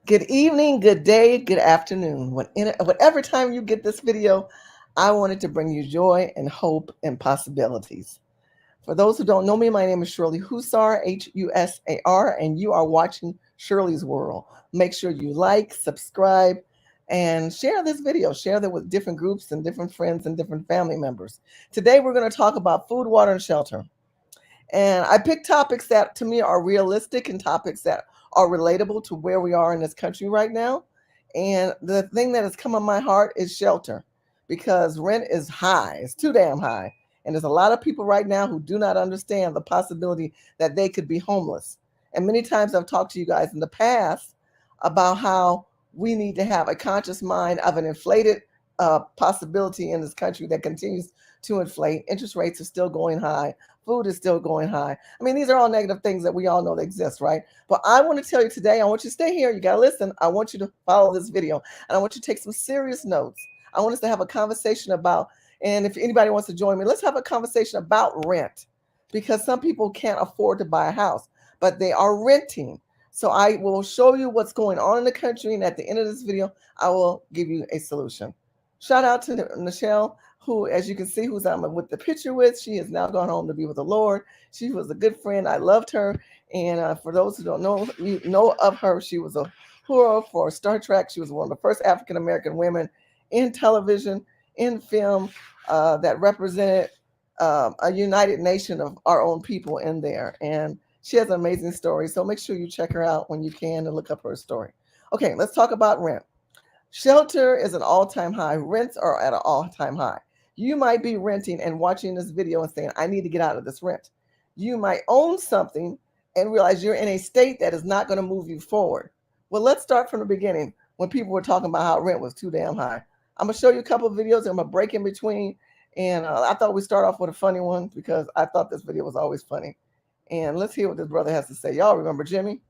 Good evening, good day, good afternoon. Whatever time you get this video, I wanted to bring you joy and hope and possibilities. For those who don't know me, my name is Shirley Husar, Husar, and you are watching Shirley's World. Make sure you like, subscribe, and share this video. Share that with different groups and different friends and different family members. Today, we're going to talk about food, water, and shelter. And I picked topics that to me are realistic and topics that are relatable to where we are in this country right now. And the thing that has come on my heart is shelter because rent is high, it's too damn high. And there's a lot of people right now who do not understand the possibility that they could be homeless. And many times I've talked to you guys in the past about how we need to have a conscious mind of an inflated possibility in this country that continues to inflate. Interest rates are still going high. Food is still going high. I mean, these are all negative things that we all know that exist, right? But I want to tell you today, I want you to stay here. You got to listen. I want you to follow this video and I want you to take some serious notes. I want us to have a conversation about, and if anybody wants to join me, let's have a conversation about rent because some people can't afford to buy a house, but they are renting. So I will show you what's going on in the country. And at the end of this video, I will give you a solution. Shout out to Michelle, who, as you can see, who's I'm with the picture with. She has now gone home to be with the Lord. She was a good friend. I loved her. And for those who don't know, you know of her, she was a hero for Star Trek. She was one of the first African-American women in television, in film, that represented a united nation of our own people in there. And she has an amazing story. So make sure you check her out when you can and look up her story. Okay, let's talk about rent. Shelter is an all-time high. Rents are at an all-time high. You might be renting and watching this video and saying, I need to get out of this rent. You might own something and realize you're in a state that is not going to move you forward. Well, let's start from the beginning when people were talking about how rent was too damn high. I'm going to show you a couple of videos and I'm going to break in between. And I thought we'd start off with a funny one because I thought this video was always funny. And let's hear what this brother has to say. Y'all remember Jimmy?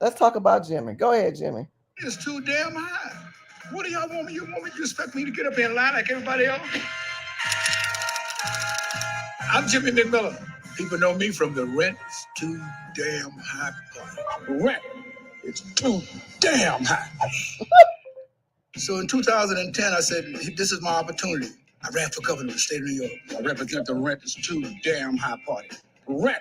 Let's talk about Jimmy. Go ahead, Jimmy. It's too damn high. What do y'all want me? You expect me to get up here and lie like everybody else? I'm Jimmy McMillan. People know me from the rent is too damn high part. Rent is too damn high. So in 2010, I said, this is my opportunity. I ran for governor of the state of New York. I represent the rent is too damn high party. Rent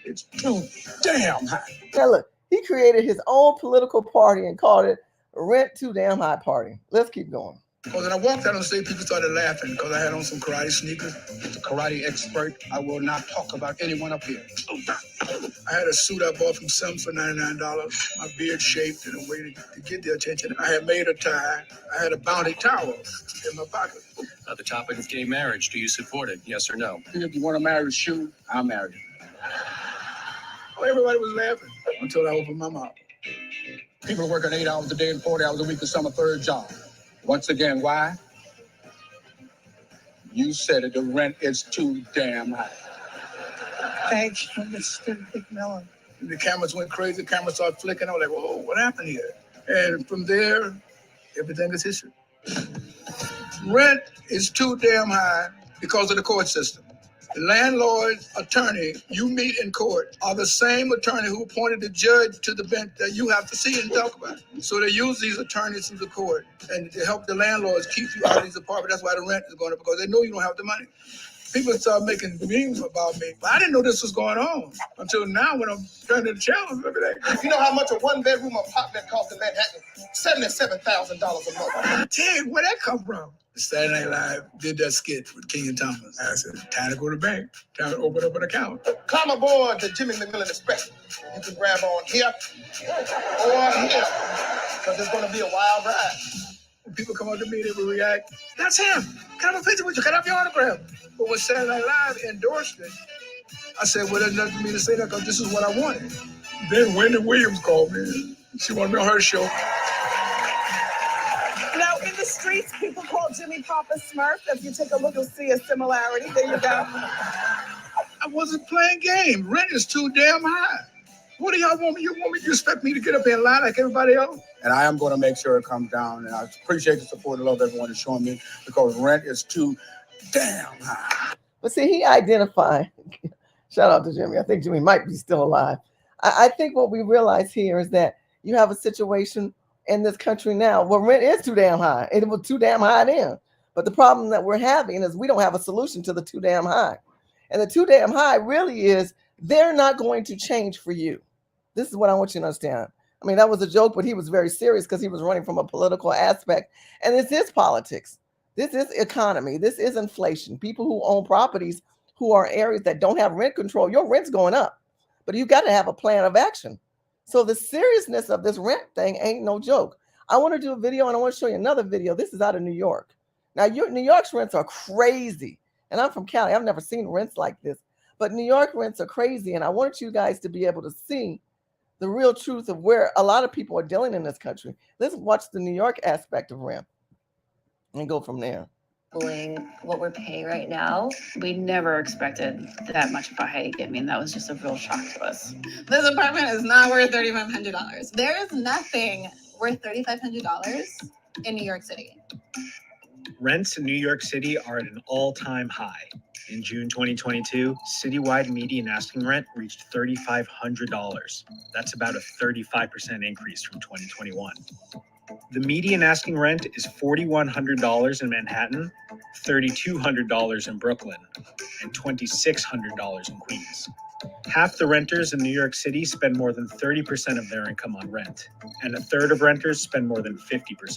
is too damn high. Now look, he created his own political party and called it Rent Too Damn High Party. Let's keep going. Because when I walked out on stage, people started laughing because I had on some karate sneakers. As a karate expert, I will not talk about anyone up here. I had a suit I bought from Sam for $99. My beard shaped in a way to get the attention. I had made a tie. I had a bounty towel in my pocket. The topic of gay marriage. Do you support it? Yes or no? If you want to marry a shoe, I'll marry you. Well, everybody was laughing until I opened my mouth. People are working 8 hours a day and 40 hours a week for some third job. Once again, why? You said it, the rent is too damn high. Thank you, Mr. McMillan. The cameras went crazy, the cameras started flicking. I was like, whoa, what happened here? And from there, everything is history. Rent is too damn high because of the court system. The landlord's attorney you meet in court are the same attorney who appointed the judge to the bench that you have to see and talk about. So they use these attorneys through the court and to help the landlords keep you out of these apartments. That's why the rent is going up, because they know you don't have the money. People start making memes about me, but I didn't know this was going on until now when I'm turning the channel. Look at that. You know how much a one-bedroom apartment costs in Manhattan? $77,000 a month. Dang, where'd that come from? Saturday Night Live did that skit with King and Thomas. I said, time to go to the bank. Time to open up an account. Climb aboard the Jimmy McMillan Express. You can grab on here or here, because it's going to be a wild ride. When people come up to me, they will react, that's him. Can I have a picture with you? Can I have your autograph? But when Saturday Night Live endorsed it, I said, well, there's nothing for me to say that because this is what I wanted. Then Wendy Williams called me. She wanted me on her show. Now, in the streets, people call Jimmy Papa Smurf. If you take a look, you'll see a similarity. There you go. I wasn't playing games. Rent is too damn high. What do y'all want me? You expect me to get up here and lie like everybody else? And I am going to make sure it comes down. And I appreciate the support and love everyone is showing me because rent is too damn high. But see, he identified. Shout out to Jimmy. I think Jimmy might be still alive. I think what we realize here is that you have a situation in this country now where rent is too damn high. It was too damn high then. But the problem that we're having is we don't have a solution to the too damn high. And the too damn high really is they're not going to change for you. This is what I want you to understand. I mean, that was a joke, but he was very serious because he was running from a political aspect. And this is politics. This is economy. This is inflation. People who own properties who are areas that don't have rent control, your rent's going up. But you got to have a plan of action. So the seriousness of this rent thing ain't no joke. I want to do a video and I want to show you another video. This is out of New York. Now, New York's rents are crazy. And I'm from Cali. I've never seen rents like this. But New York rents are crazy. And I want you guys to be able to see the real truth of where a lot of people are dealing in this country. Let's watch the New York aspect of rent and go from there. What we're paying right now. We never expected that much of a hike. I mean, that was just a real shock to us. This apartment is not worth $3,500. There is nothing worth $3,500 in New York City. Rents in New York City are at an all-time high. In June 2022, citywide median asking rent reached $3,500. That's about a 35% increase from 2021. The median asking rent is $4,100 in Manhattan, $3,200 in Brooklyn, and $2,600 in Queens. Half the renters in New York City spend more than 30% of their income on rent, and a third of renters spend more than 50%.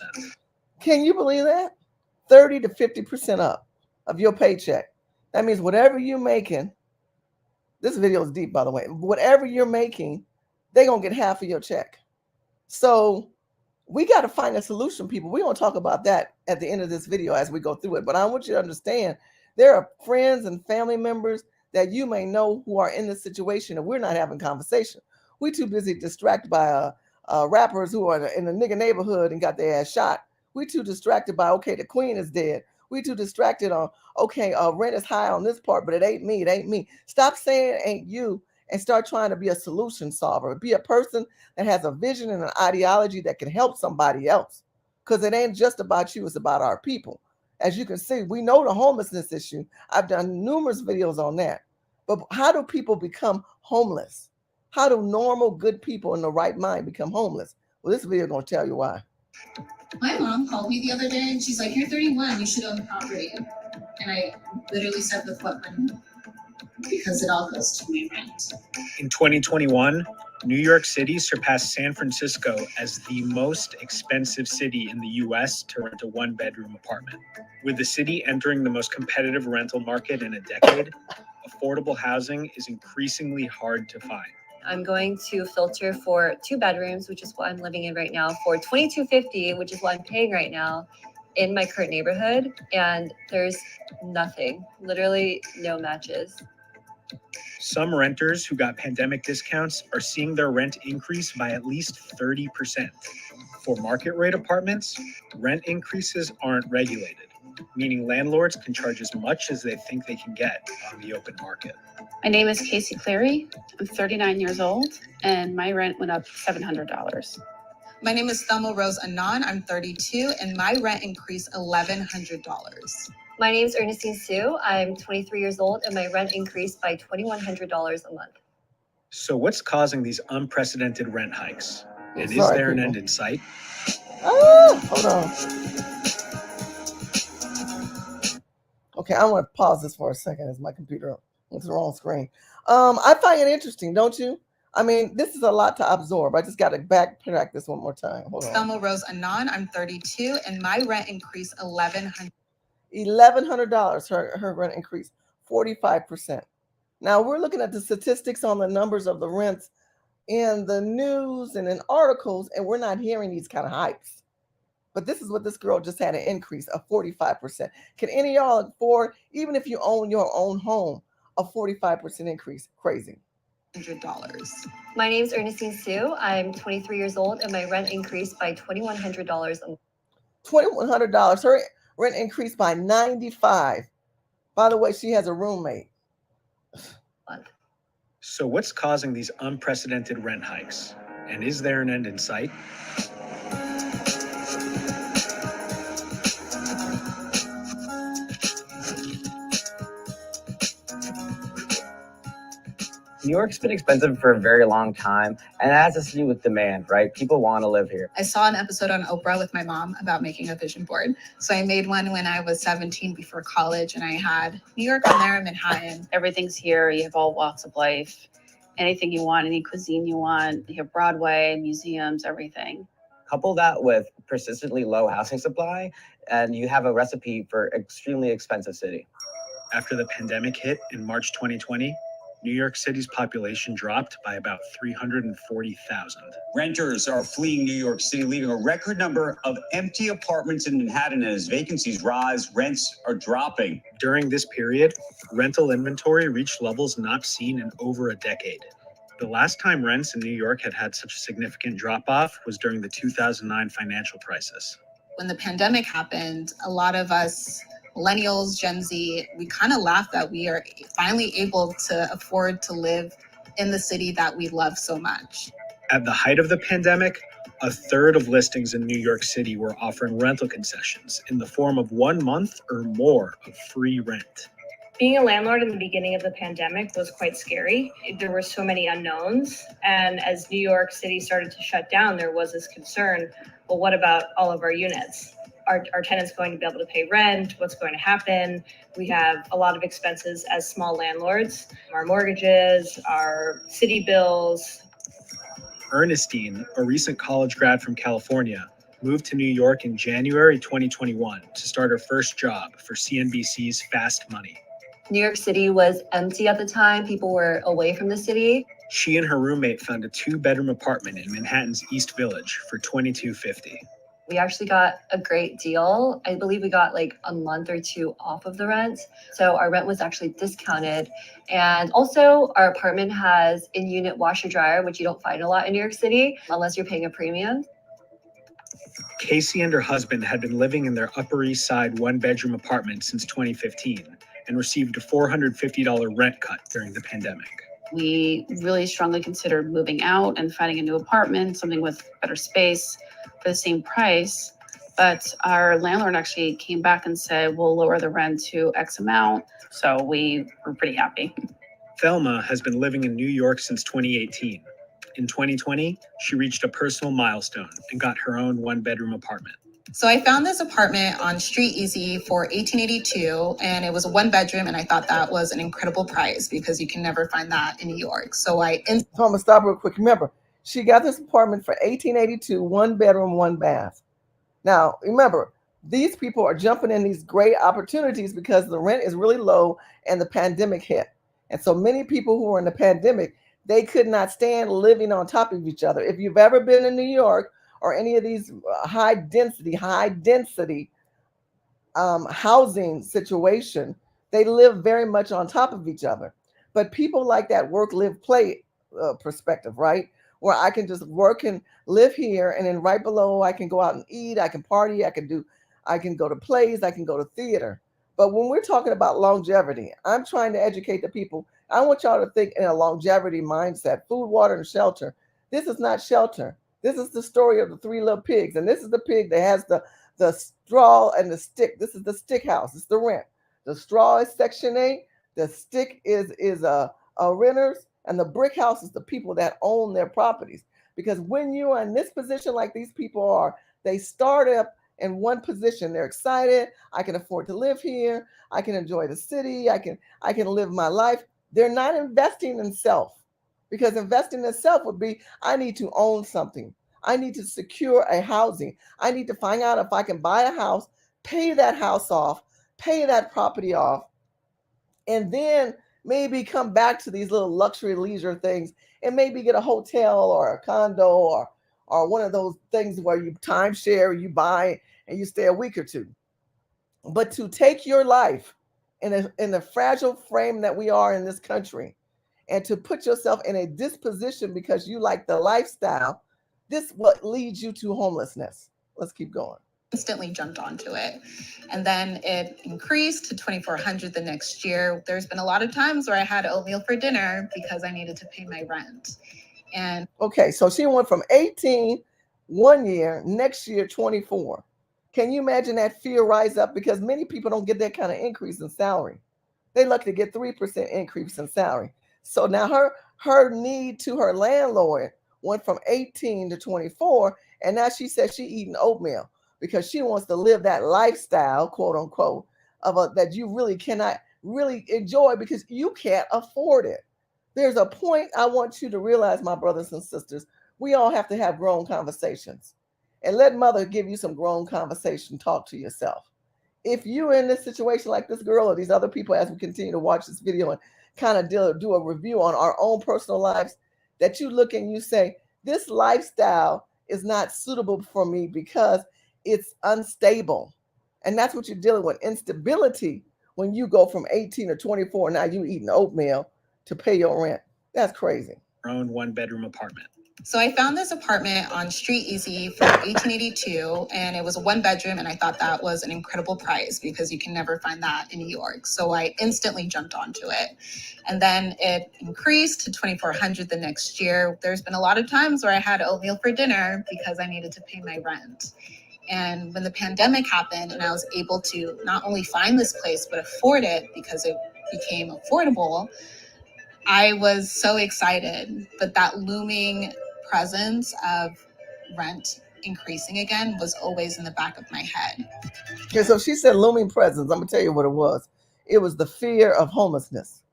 Can you believe that? 30 to 50% up of your paycheck. That means whatever you're making, this video is deep, by the way, whatever you're making, they're going to get half of your check. So we got to find a solution, people. We're going to talk about that at the end of this video as we go through it. But I want you to understand there are friends and family members that you may know who are in this situation and we're not having conversation. We're too busy distracted by rappers who are in the nigga neighborhood and got their ass shot. We're too distracted by, okay, the queen is dead. We're too distracted on, okay, rent is high on this part, but it ain't me. It ain't me. Stop saying it ain't you and start trying to be a solution solver. Be a person that has a vision and an ideology that can help somebody else. Because it ain't just about you, it's about our people. As you can see, we know the homelessness issue. I've done numerous videos on that. But how do people become homeless? How do normal, good people in the right mind become homeless? Well, this video is going to tell you why. My mom called me the other day and she's like, "You're 31, you should own property." And I literally said, "With what money?" Because it all goes to my rent. In 2021, New York City surpassed San Francisco as the most expensive city in the US to rent a one-bedroom apartment. With the city entering the most competitive rental market in a decade, affordable housing is increasingly hard to find. I'm going to filter for 2 bedrooms, which is what I'm living in right now, for $2,250, which is what I'm paying right now in my current neighborhood. And there's nothing, literally no matches. Some renters who got pandemic discounts are seeing their rent increase by at least 30%. For market rate apartments, rent increases aren't regulated, meaning landlords can charge as much as they think they can get on the open market. My name is Casey Cleary. I'm 39 years old, and my rent went up $700. My name is Thelma Rose Anon. I'm 32, and my rent increased $1,100. My name is Ernestine Sue. I'm 23 years old, and my rent increased by $2,100 a month. So what's causing these unprecedented rent hikes? And is there an end in sight? Oh, hold on. Okay, I want to pause this for a second as my computer went to the wrong screen. I find it interesting, don't you? I mean, this is a lot to absorb. I just got to backtrack this one more time. Hold on. Thelma Rose Anon. I'm 32, and my rent increased $1,100. $1,100. Her rent increased 45%. Now we're looking at the statistics on the numbers of the rents in the news and in articles, and we're not hearing these kind of hikes. But this is what this girl just had, an increase of 45%. Can any of y'all afford, even if you own your own home, a 45% increase? Crazy. $100. My name is Ernestine Sue. I'm 23 years old, and my rent increased by $2,100 a month. $2,100. Her rent increased by $95. By the way, she has a roommate. So what's causing these unprecedented rent hikes? And is there an end in sight? New York's been expensive for a very long time, and it has to do with demand, right? People want to live here. I saw an episode on Oprah with my mom about making a vision board. So I made one when I was 17 before college, and I had New York on there, Manhattan. Everything's here. You have all walks of life. Anything you want, any cuisine you want. You have Broadway, museums, everything. Couple that with persistently low housing supply, and you have a recipe for extremely expensive city. After the pandemic hit in March 2020, New York City's population dropped by about 340,000. Renters are fleeing New York City, leaving a record number of empty apartments in Manhattan. As vacancies rise, rents are dropping. During this period, rental inventory reached levels not seen in over a decade. The last time rents in New York had such a significant drop-off was during the 2009 financial crisis. When the pandemic happened, a lot of us millennials, Gen Z, we kind of laughed that we are finally able to afford to live in the city that we love so much. At the height of the pandemic, a third of listings in New York City were offering rental concessions in the form of 1 month or more of free rent. Being a landlord in the beginning of the pandemic was quite scary. There were so many unknowns. And as New York City started to shut down, there was this concern, well, what about all of our units? Are tenants going to be able to pay rent? What's going to happen? We have a lot of expenses as small landlords, our mortgages, our city bills. Ernestine, a recent college grad from California, moved to New York in January 2021 to start her first job for CNBC's Fast Money. New York City was empty at the time. People were away from the city. She and her roommate found a 2-bedroom apartment in Manhattan's East Village for $22.50. We actually got a great deal. I believe we got like a month or two off of the rent. So our rent was actually discounted. And also our apartment has in-unit washer dryer, which you don't find a lot in New York City unless you're paying a premium. Casey and her husband had been living in their Upper East Side 1-bedroom apartment since 2015 and received a $450 rent cut during the pandemic. We really strongly considered moving out and finding a new apartment, something with better space for the same price. But our landlord actually came back and said, we'll lower the rent to X amount. So we were pretty happy. Thelma has been living in New York since 2018. In 2020, she reached a personal milestone and got her own 1-bedroom apartment. So I found this apartment on Street Easy for $1882, and it was a 1-bedroom, and I thought that was an incredible price because you can never find that in New York. So I'm gonna stop real quick. Remember, she got this apartment for $1882, 1-bedroom, 1-bath. Now, remember, these people are jumping in these great opportunities because the rent is really low and the pandemic hit. And so many people who were in the pandemic, they could not stand living on top of each other. If you've ever been in New York or any of these high density housing situation, they live very much on top of each other. But people like that work, live, play perspective, right? Where I can just work and live here, and then right below I can go out and eat, I can party, I can go to plays, I can go to theater. But when we're talking about longevity, I'm trying to educate the people. I want y'all to think in a longevity mindset. Food, water, and shelter. This is not shelter. This is the story of the 3 little pigs. And this is the pig that has the straw and the stick. This is the stick house. It's the rent. The straw is Section 8. The stick is renters. And the brick house is the people that own their properties. Because when you are in this position like these people are, they start up in one position. They're excited. I can afford to live here. I can enjoy the city. I can live my life. They're not investing in self. Because investing in self would be, I need to own something. I need to secure a housing. I need to find out if I can buy a house, pay that house off, pay that property off, and then maybe come back to these little luxury leisure things and maybe get a hotel or a condo or one of those things where you timeshare, you buy and you stay a week or two. But to take your life in a fragile frame that we are in this country, and to put yourself in a disposition because you like the lifestyle, this what leads you to homelessness. Let's keep going. Instantly jumped onto it. And then it increased to $2,400 the next year. There's been a lot of times where I had oatmeal for dinner because I needed to pay my rent. And okay, so she went from 18 one year, next year 24. Can you imagine that fear rise up? Because many people don't get that kind of increase in salary. They lucky to get 3% increase in salary. So now her need to her landlord went from 18 to 24, and now she says she eating oatmeal because she wants to live that lifestyle, quote unquote, that you really cannot really enjoy because you can't afford it. There's a point I want you to realize, my brothers and sisters, we all have to have grown conversations. And let mother give you some grown conversation. Talk to yourself. If you're in this situation like this girl or these other people, as we continue to watch this video and kind of do a review on our own personal lives, that you look and you say, this lifestyle is not suitable for me because it's unstable. And that's what you're dealing with, instability, when you go from 18 to 24, now you eating oatmeal to pay your rent. That's crazy. Own 1-bedroom apartment. So I found this apartment on Street Easy for $1882, and it was a 1-bedroom, and I thought that was an incredible price because you can never find that in New York. So I instantly jumped onto it. And then it increased to $2,400 the next year. There's been a lot of times where I had oatmeal for dinner because I needed to pay my rent. And when the pandemic happened and I was able to not only find this place, but afford it because it became affordable, I was so excited. But that looming presence of rent increasing again was always in the back of my head. Okay, so she said looming presence. I'm going to tell you what it was. It was the fear of homelessness.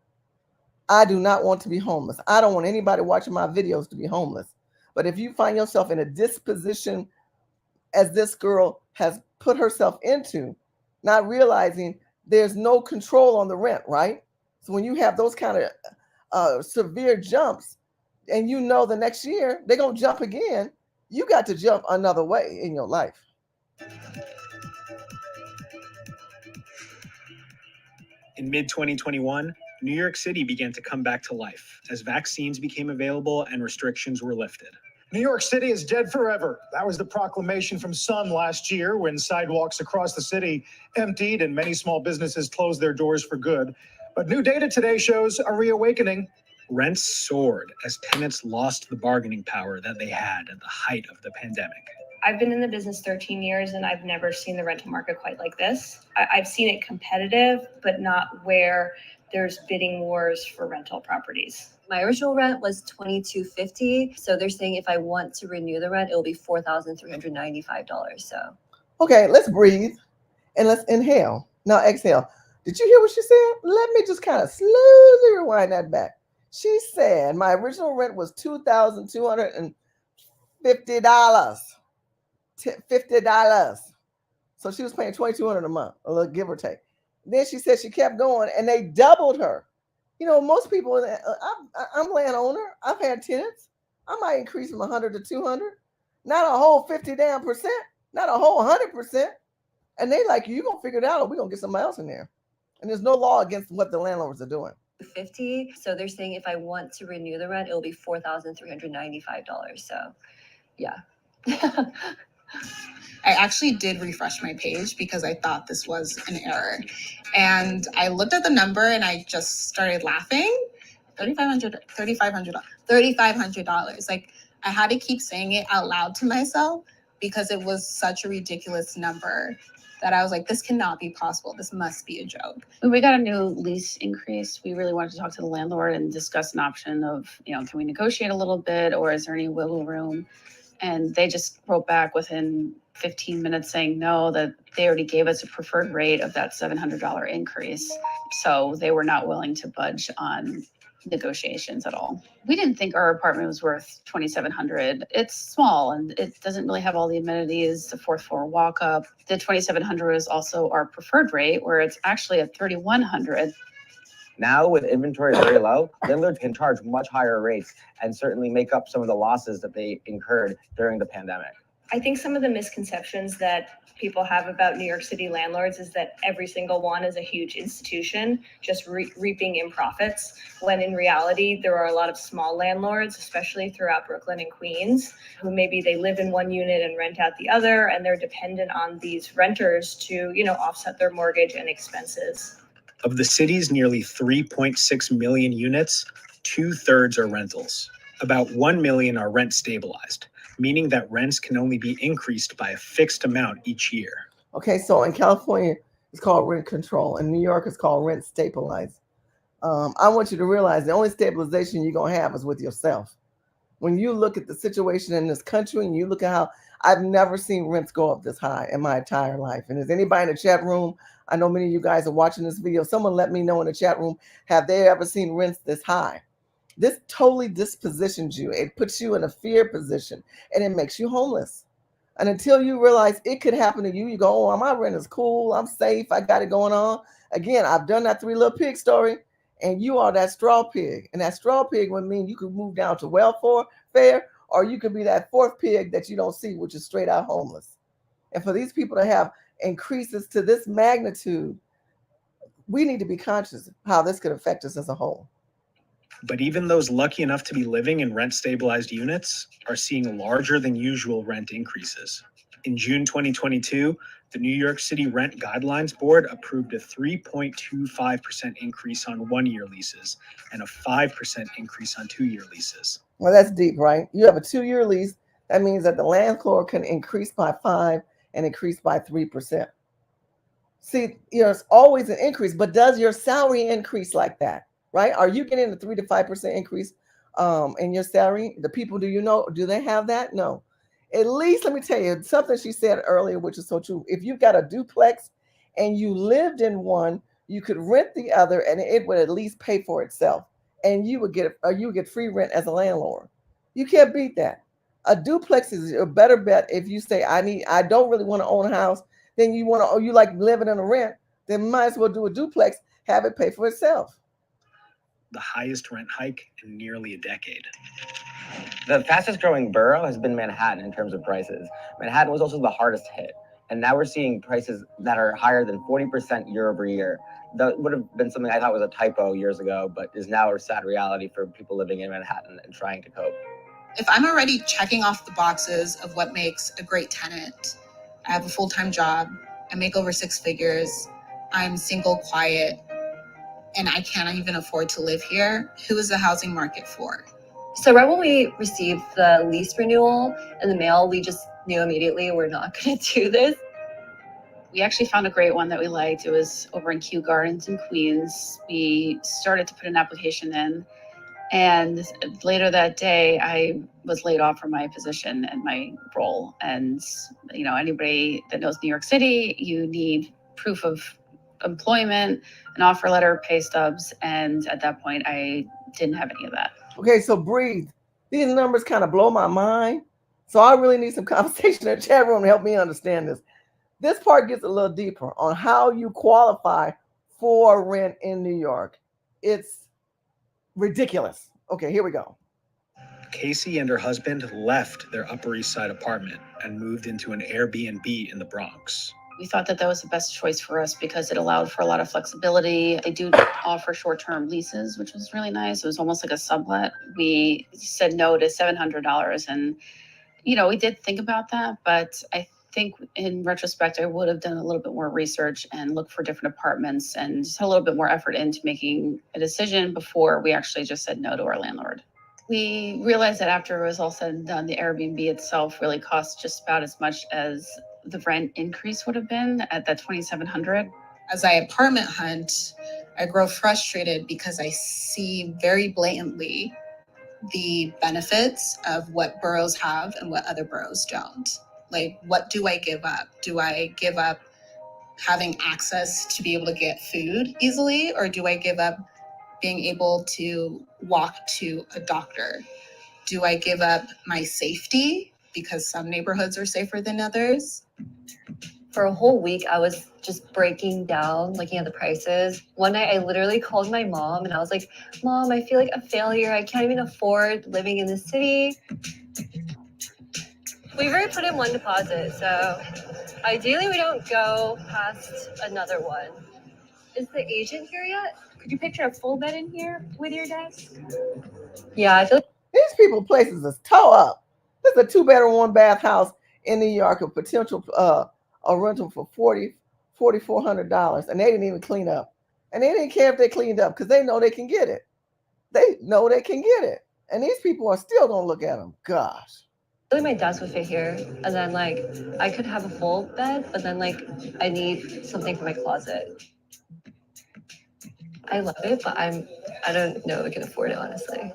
I do not want to be homeless. I don't want anybody watching my videos to be homeless. But if you find yourself in a disposition as this girl has put herself into, not realizing there's no control on the rent, right? So when you have those kind of severe jumps, and you know the next year they're going to jump again, you got to jump another way in your life. In mid-2021, New York City began to come back to life as vaccines became available and restrictions were lifted. New York City is dead forever. That was the proclamation from Sun last year when sidewalks across the city emptied and many small businesses closed their doors for good. But new data today shows a reawakening. Rents soared as tenants lost the bargaining power that they had at the height of the pandemic. I've been in the business 13 years and I've never seen the rental market quite like this. I've seen it competitive, but not where there's bidding wars for rental properties. My original rent was $2,250. So they're saying if I want to renew the rent, it'll be $4,395. So okay, let's breathe and let's inhale. Now exhale. Did you hear what she said? Let me just kind of slowly rewind that back. She said my original rent was $2,250. $50. So she was paying $2,200 a month, a little give or take. Then she said she kept going and they doubled her. You know, most people, I'm landowner. I've had tenants. I might increase from 100 to 200, not a whole 50 damn percent, not a whole 100%. And they like, you gonna figure it out or we're gonna get somebody else in there. And there's no law against what the landlords are doing. $50. So they're saying if I want to renew the rent, it'll be $4,395. So yeah. I actually did refresh my page because I thought this was an error. And I looked at the number and I just started laughing. $3,500. Like, I had to keep saying it out loud to myself because it was such a ridiculous number that I was like, this cannot be possible. This must be a joke. When we got a new lease increase, we really wanted to talk to the landlord and discuss an option of, can we negotiate a little bit or is there any wiggle room? And they just wrote back within 15 minutes saying no, that they already gave us a preferred rate of that $700 increase. So they were not willing to budge on negotiations at all. We didn't think our apartment was worth $2,700. It's small and it doesn't really have all the amenities, the 4th floor walk up. The $2,700 is also our preferred rate, where it's actually at $3,100. Now, with inventory very low, landlords can charge much higher rates and certainly make up some of the losses that they incurred during the pandemic. I think some of the misconceptions that people have about New York City landlords is that every single one is a huge institution just reaping in profits, when in reality there are a lot of small landlords, especially throughout Brooklyn and Queens, who maybe they live in one unit and rent out the other, and they're dependent on these renters to, offset their mortgage and expenses. Of the city's nearly 3.6 million units, 2/3 are rentals. About 1 million are rent stabilized, meaning that rents can only be increased by a fixed amount each year. Okay, so in California, it's called rent control. In New York, it's called rent stabilized. I want you to realize the only stabilization you're going to have is with yourself. When you look at the situation in this country and you look at how I've never seen rents go up this high in my entire life. And is anybody in the chat room? I know many of you guys are watching this video. Someone let me know in the chat room, have they ever seen rents this high? This totally dispositions you. It puts you in a fear position and it makes you homeless. And until you realize it could happen to you, you go, oh, my rent is cool. I'm safe. I got it going on. Again, I've done that Three Little Pig story, and you are that straw pig. And that straw pig would mean you could move down to welfare, or you could be that fourth pig that you don't see, which is straight out homeless. And for these people to have increases to this magnitude, we need to be conscious of how this could affect us as a whole. But even those lucky enough to be living in rent-stabilized units are seeing larger than usual rent increases. In June 2022, the New York City Rent Guidelines Board approved a 3.25% increase on one-year leases and a 5% increase on two-year leases. Well, that's deep, right? You have a 2-year lease. That means that the landlord can increase by 5% and increase by 3%. See, there's always an increase, but does your salary increase like that? Right? Are you getting a 3 to 5% increase in your salary? The people, do they have that? No. At least, let me tell you something she said earlier, which is so true. If you've got a duplex and you lived in one, you could rent the other and it would at least pay for itself. And you would get free rent as a landlord. You can't beat that. A duplex is a better bet if you say, I don't really want to own a house, then you like living in a rent, then might as well do a duplex, have it pay for itself. The highest rent hike in nearly a decade. The fastest growing borough has been Manhattan in terms of prices. Manhattan was also the hardest hit. And now we're seeing prices that are higher than 40% year over year. That would have been something I thought was a typo years ago, but is now a sad reality for people living in Manhattan and trying to cope. If I'm already checking off the boxes of what makes a great tenant, I have a full-time job, I make over 6 figures, I'm single, quiet, and I can't even afford to live here, who is the housing market for? So right when we received the lease renewal in the mail, we just knew immediately we're not going to do this. We actually found a great one that we liked. It was over in Kew Gardens in Queens. We started to put an application in, and later that day, I was laid off from my position and my role. And anybody that knows New York City, you need proof of employment, an offer letter, pay stubs, and at that point, I didn't have any of that. Okay, so breathe. These numbers kind of blow my mind. So I really need some conversation in the chat room to help me understand this. This part gets a little deeper on how you qualify for rent in New York. It's ridiculous. Okay, here we go. Casey and her husband left their Upper East Side apartment and moved into an Airbnb in the Bronx. We thought that was the best choice for us because it allowed for a lot of flexibility. They do offer short-term leases, which was really nice. It was almost like a sublet. We said no to $700. And, we did think about that, but I think in retrospect, I would have done a little bit more research and looked for different apartments and just had a little bit more effort into making a decision before we actually just said no to our landlord. We realized that after it was all said and done, the Airbnb itself really cost just about as much as the rent increase would have been at that $2,700. As I apartment hunt, I grow frustrated because I see very blatantly the benefits of what boroughs have and what other boroughs don't. Like, what do I give up? Do I give up having access to be able to get food easily, or do I give up being able to walk to a doctor? Do I give up my safety because some neighborhoods are safer than others? For a whole week, I was just breaking down, looking at the prices. One night, I literally called my mom and I was like, Mom, I feel like a failure. I can't even afford living in the city. We've already put in one deposit, so ideally we don't go past another one. Is the agent here yet? Could you picture a full bed in here with your desk? Yeah, I feel like these people places is toe up. This is a 2-bedroom, 1-bath house in New York, a potential a rental for $4,400, and they didn't even clean up. And they didn't care if they cleaned up because they know they can get it. They know they can get it. And these people are still gonna look at them. Gosh. really my desk would fit here, and then I could have a full bed, but then I need something for my closet. I love it, but I don't know if I can afford it, honestly.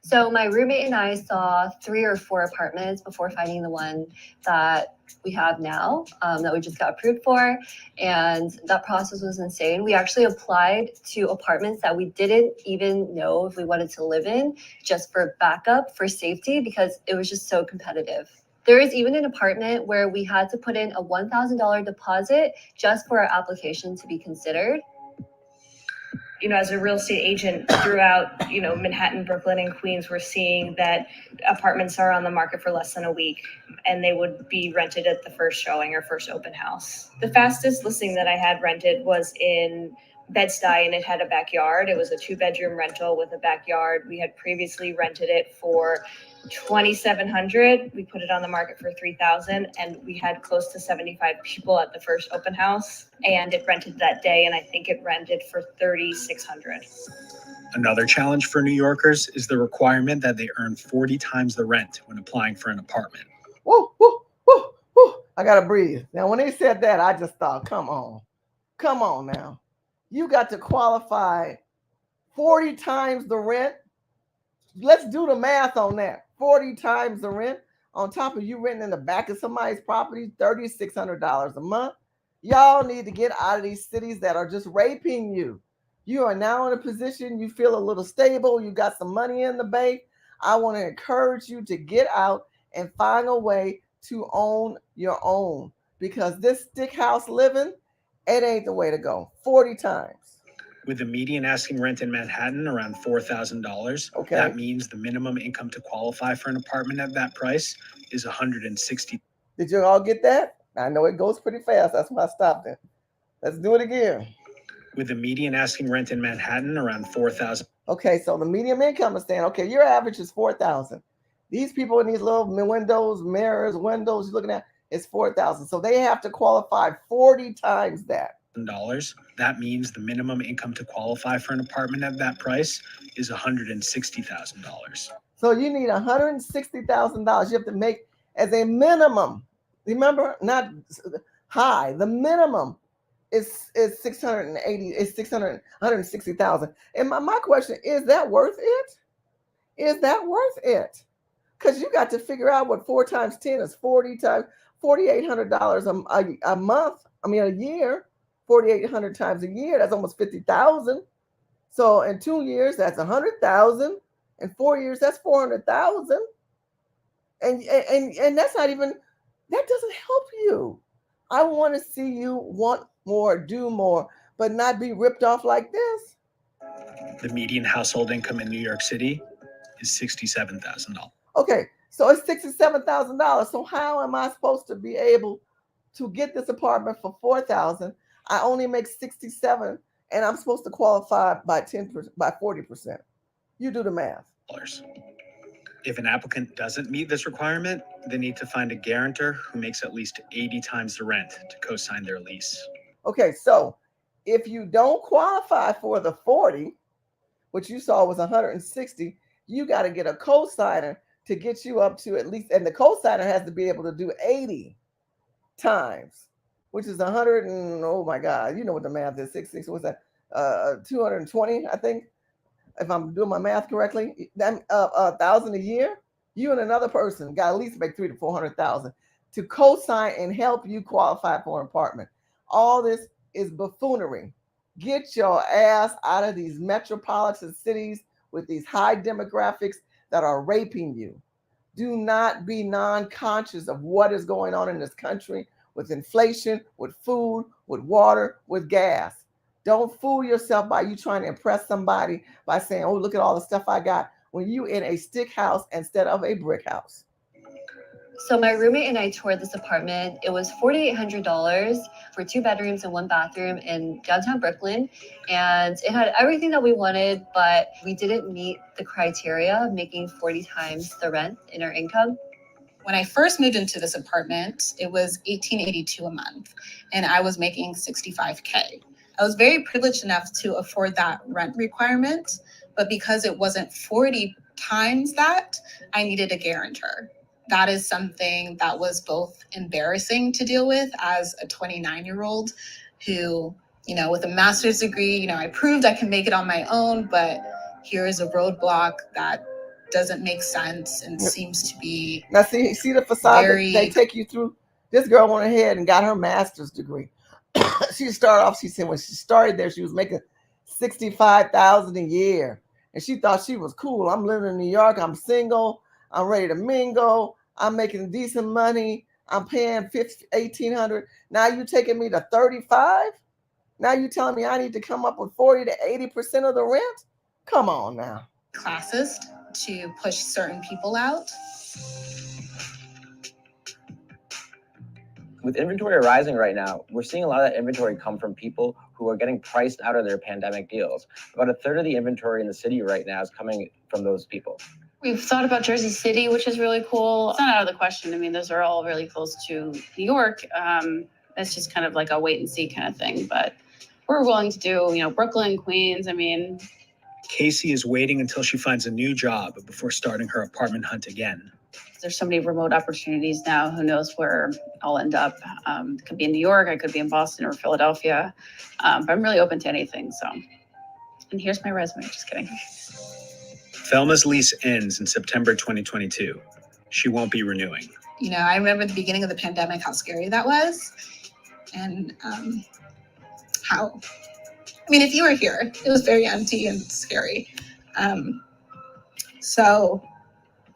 So my roommate and I saw 3 or 4 apartments before finding the one that we have now, that we just got approved for. And that process was insane. We actually applied to apartments that we didn't even know if we wanted to live in, just for backup, for safety, because it was just so competitive. There is even an apartment where we had to put in a $1,000 deposit just for our application to be considered. You know, as a real estate agent throughout, you know, Manhattan, Brooklyn, and Queens, we're seeing that apartments are on the market for less than a week, and they would be rented at the first showing or first open house. The fastest listing that I had rented was in Bed-Stuy, and it had a backyard. It was a 2-bedroom rental with a backyard. We had previously rented it for $2,700. We put it on the market for $3,000, and we had close to 75 people at the first open house, and it rented that day, and I think it rented for $3,600. Another challenge for New Yorkers is the requirement that they earn 40 times the rent when applying for an apartment. Woo, woo, woo, woo. I gotta breathe. Now, when they said that, I just thought, come on now. You got to qualify 40 times the rent. Let's do the math on that. 40 times the rent on top of you renting in the back of somebody's property, $3,600 a month. Y'all need to get out of these cities that are just raping you. You are now in a position, you feel a little stable, you got some money in the bank. I want to encourage you to get out and find a way to own your own, because this stick house living, it ain't the way to go. 40 times. With the median asking rent in Manhattan around $4,000, Okay. that means the minimum income to qualify for an apartment at that price is $160,000. Did you all get that? I know it goes pretty fast. That's why I stopped it. Let's do it again. With the median asking rent in Manhattan around $4,000. Okay, so the median income is saying, okay, your average is $4,000. These people in these little windows, mirrors, windows you're looking at, is $4,000. So they have to qualify 40 times that. That means the minimum income to qualify for an apartment at that price is $160,000. So you need $160,000 you have to make as a minimum. Remember, not high. The minimum is 680, is 160,000. And my question, is that worth it? Is that worth it? Because you got to figure out what 4 times 10 is 40 times $4,800 a month. I mean, a year. 4,800 times a year, that's almost 50,000. So in 2 years, that's 100,000. In 4 years, that's 400,000. And that's not even, that doesn't help you. I want to see you want more, do more, but not be ripped off like this. The median household income in New York City is $67,000. Okay, so it's $67,000. So how am I supposed to be able to get this apartment for $4,000? I only make 67, and I'm supposed to qualify by 10%, by 40%. You do the math. If an applicant doesn't meet this requirement, they need to find a guarantor who makes at least 80 times the rent to co-sign their lease. Okay, so if you don't qualify for the 40, which you saw was 160, you got to get a co-signer to get you up to at least, and the co-signer has to be able to do 80 times, which is 100 and, oh my God, you know what the math is, 6, what's that, 220, I think, if I'm doing my math correctly, that 1,000 a year. You and another person got at least make 300,000 to 400,000 to co-sign and help you qualify for an apartment. All this is buffoonery. Get your ass out of these metropolitan cities with these high demographics that are raping you. Do not be non-conscious of what is going on in this country with inflation, with food, with water, with gas. Don't fool yourself by you trying to impress somebody by saying, oh, look at all the stuff I got, when you in a stick house instead of a brick house. So my roommate and I toured this apartment. It was $4,800 for 2 bedrooms and 1 bathroom in downtown Brooklyn. And it had everything that we wanted, but we didn't meet the criteria of making 40 times the rent in our income. When I first moved into this apartment, it was $1,882 a month, and I was making $65K. I was very privileged enough to afford that rent requirement, but because it wasn't 40 times that, I needed a guarantor. That is something that was both embarrassing to deal with as a 29-year-old who with a master's degree, I proved I can make it on my own, but here is a roadblock that doesn't make sense and seems to be now. See the facade that they take you through. This girl went ahead and got her master's degree. She started off. She said when she started there, she was making $65,000 a year, and she thought she was cool. I'm living in New York. I'm single. I'm ready to mingle. I'm making decent money. I'm paying $1,800. Now you taking me to 35. Now you telling me I need to come up with 40 to 80% of the rent? Come on now. classist to push certain people out. With inventory rising right now, we're seeing a lot of that inventory come from people who are getting priced out of their pandemic deals. About a third of the inventory in the city right now is coming from those people. We've thought about Jersey City, which is really cool. It's not out of the question. I mean, those are all really close to New York. It's just kind of like a wait and see kind of thing. But we're willing to do, Brooklyn, Queens. I mean, Casey is waiting until she finds a new job before starting her apartment hunt again. there's so many remote opportunities now. Who knows where I'll end up? It could be in New York. I could be in Boston or Philadelphia. But I'm really open to anything. So, and here's my resume. Just kidding. Thelma's lease ends in September 2022. She won't be renewing. I remember the beginning of the pandemic, how scary that was. And if you were here, it was very empty and scary. So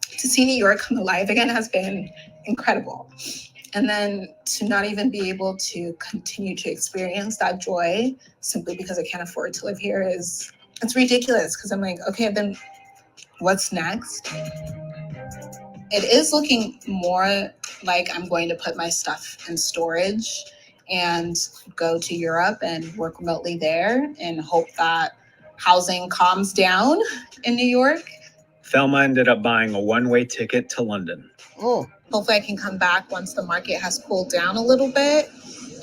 to see New York come alive again has been incredible. And then to not even be able to continue to experience that joy simply because I can't afford to live here it's ridiculous. Because I'm like, okay, then what's next? It is looking more like I'm going to put my stuff in storage and go to Europe and work remotely there and hope that housing calms down in New York. Thelma ended up buying a one-way ticket to London. Hopefully I can come back once the market has cooled down a little bit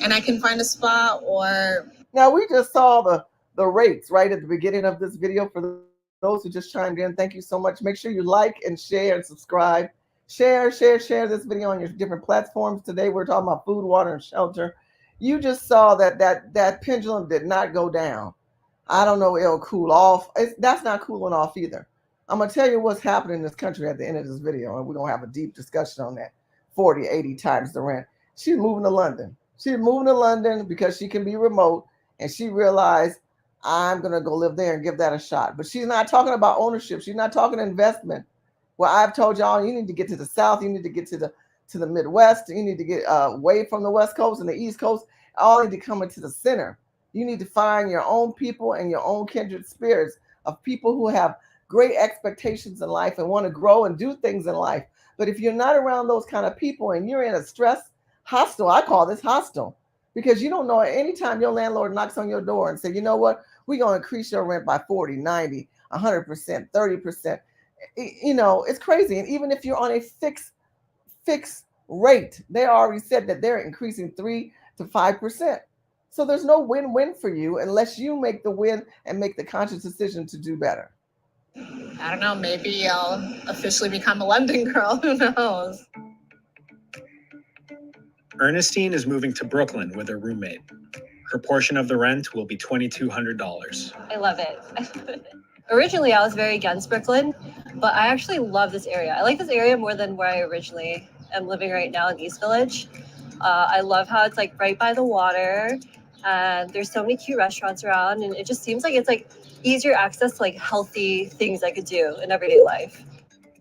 and I can find a spot or... Now, we just saw the rates right at the beginning of this video. For those who just chimed in, thank you so much. Make sure you like and share and subscribe. Share this video on your different platforms. Today, we're talking about food, water, and shelter. You just saw that pendulum did not go down. I don't know, it'll cool off. That's not cooling off either. I'm going to tell you what's happening in this country at the end of this video, and we're going to have a deep discussion on that. 40, 80 times the rent. She's moving to London. She's moving to London because she can be remote, and she realized, I'm going to go live there and give that a shot. But she's not talking about ownership. She's not talking investment. Well, I've told y'all, you need to get to the South. You need to get to the Midwest. You need to get away from the West Coast and the East Coast. All need to come into the center. You need to find your own people and your own kindred spirits of people who have great expectations in life and want to grow and do things in life. But if you're not around those kind of people and you're in a stress hostel, I call this hostile, because you don't know anytime your landlord knocks on your door and say, you know what, we're going to increase your rent by 40, 90, 100%, 30%. It's crazy. And even if you're on a fixed rate, they already said that they're increasing 3 to 5%. So there's no win-win for you unless you make the win and make the conscious decision to do better. I don't know, maybe I'll officially become a London girl. Who knows? Ernestine is moving to Brooklyn with her roommate. Her portion of the rent will be $2,200. I love it. Originally, I was very against Brooklyn, but I actually love this area. I like this area more than where I originally am living right now in East Village. I love how it's like right by the water, and there's so many cute restaurants around, and it just seems like it's like easier access to like healthy things I could do in everyday life.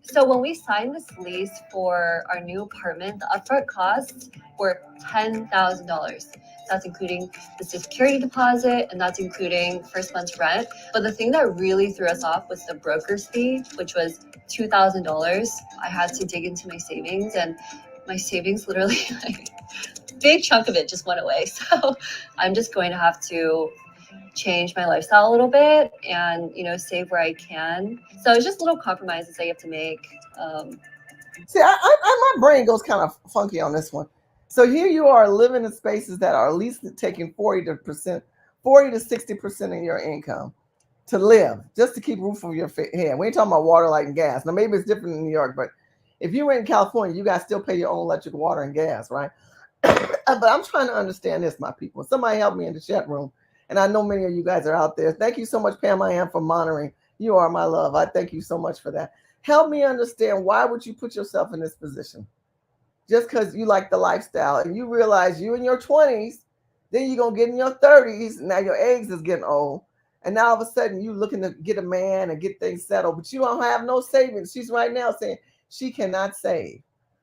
So when we signed this lease for our new apartment, the upfront costs were $10,000. That's including the security deposit, and that's including first month's rent. But the thing that really threw us off was the broker's fee, which was $2,000. I had to dig into my savings, and my savings literally, like, big chunk of it just went away. So I'm just going to have to change my lifestyle a little bit and, save where I can. So it's just little compromises I have to make. See, my brain goes kind of funky on this one. So here you are living in spaces that are at least taking 40 to 60% of your income to live, just to keep roof over your head. We ain't talking about water, light, and gas. Now, maybe it's different in New York, but if you were in California, you guys still pay your own electric, water, and gas, right? But I'm trying to understand this, my people. Somebody help me in the chat room. And I know many of you guys are out there. Thank you so much, Pam. I am for monitoring. You are my love. I thank you so much for that. Help me understand, why would you put yourself in this position? Just because you like the lifestyle and you realize you in your 20s, then you're going to get in your 30s. Now your eggs is getting old. And now all of a sudden you looking to get a man and get things settled, but you don't have no savings. She's right now saying she cannot save.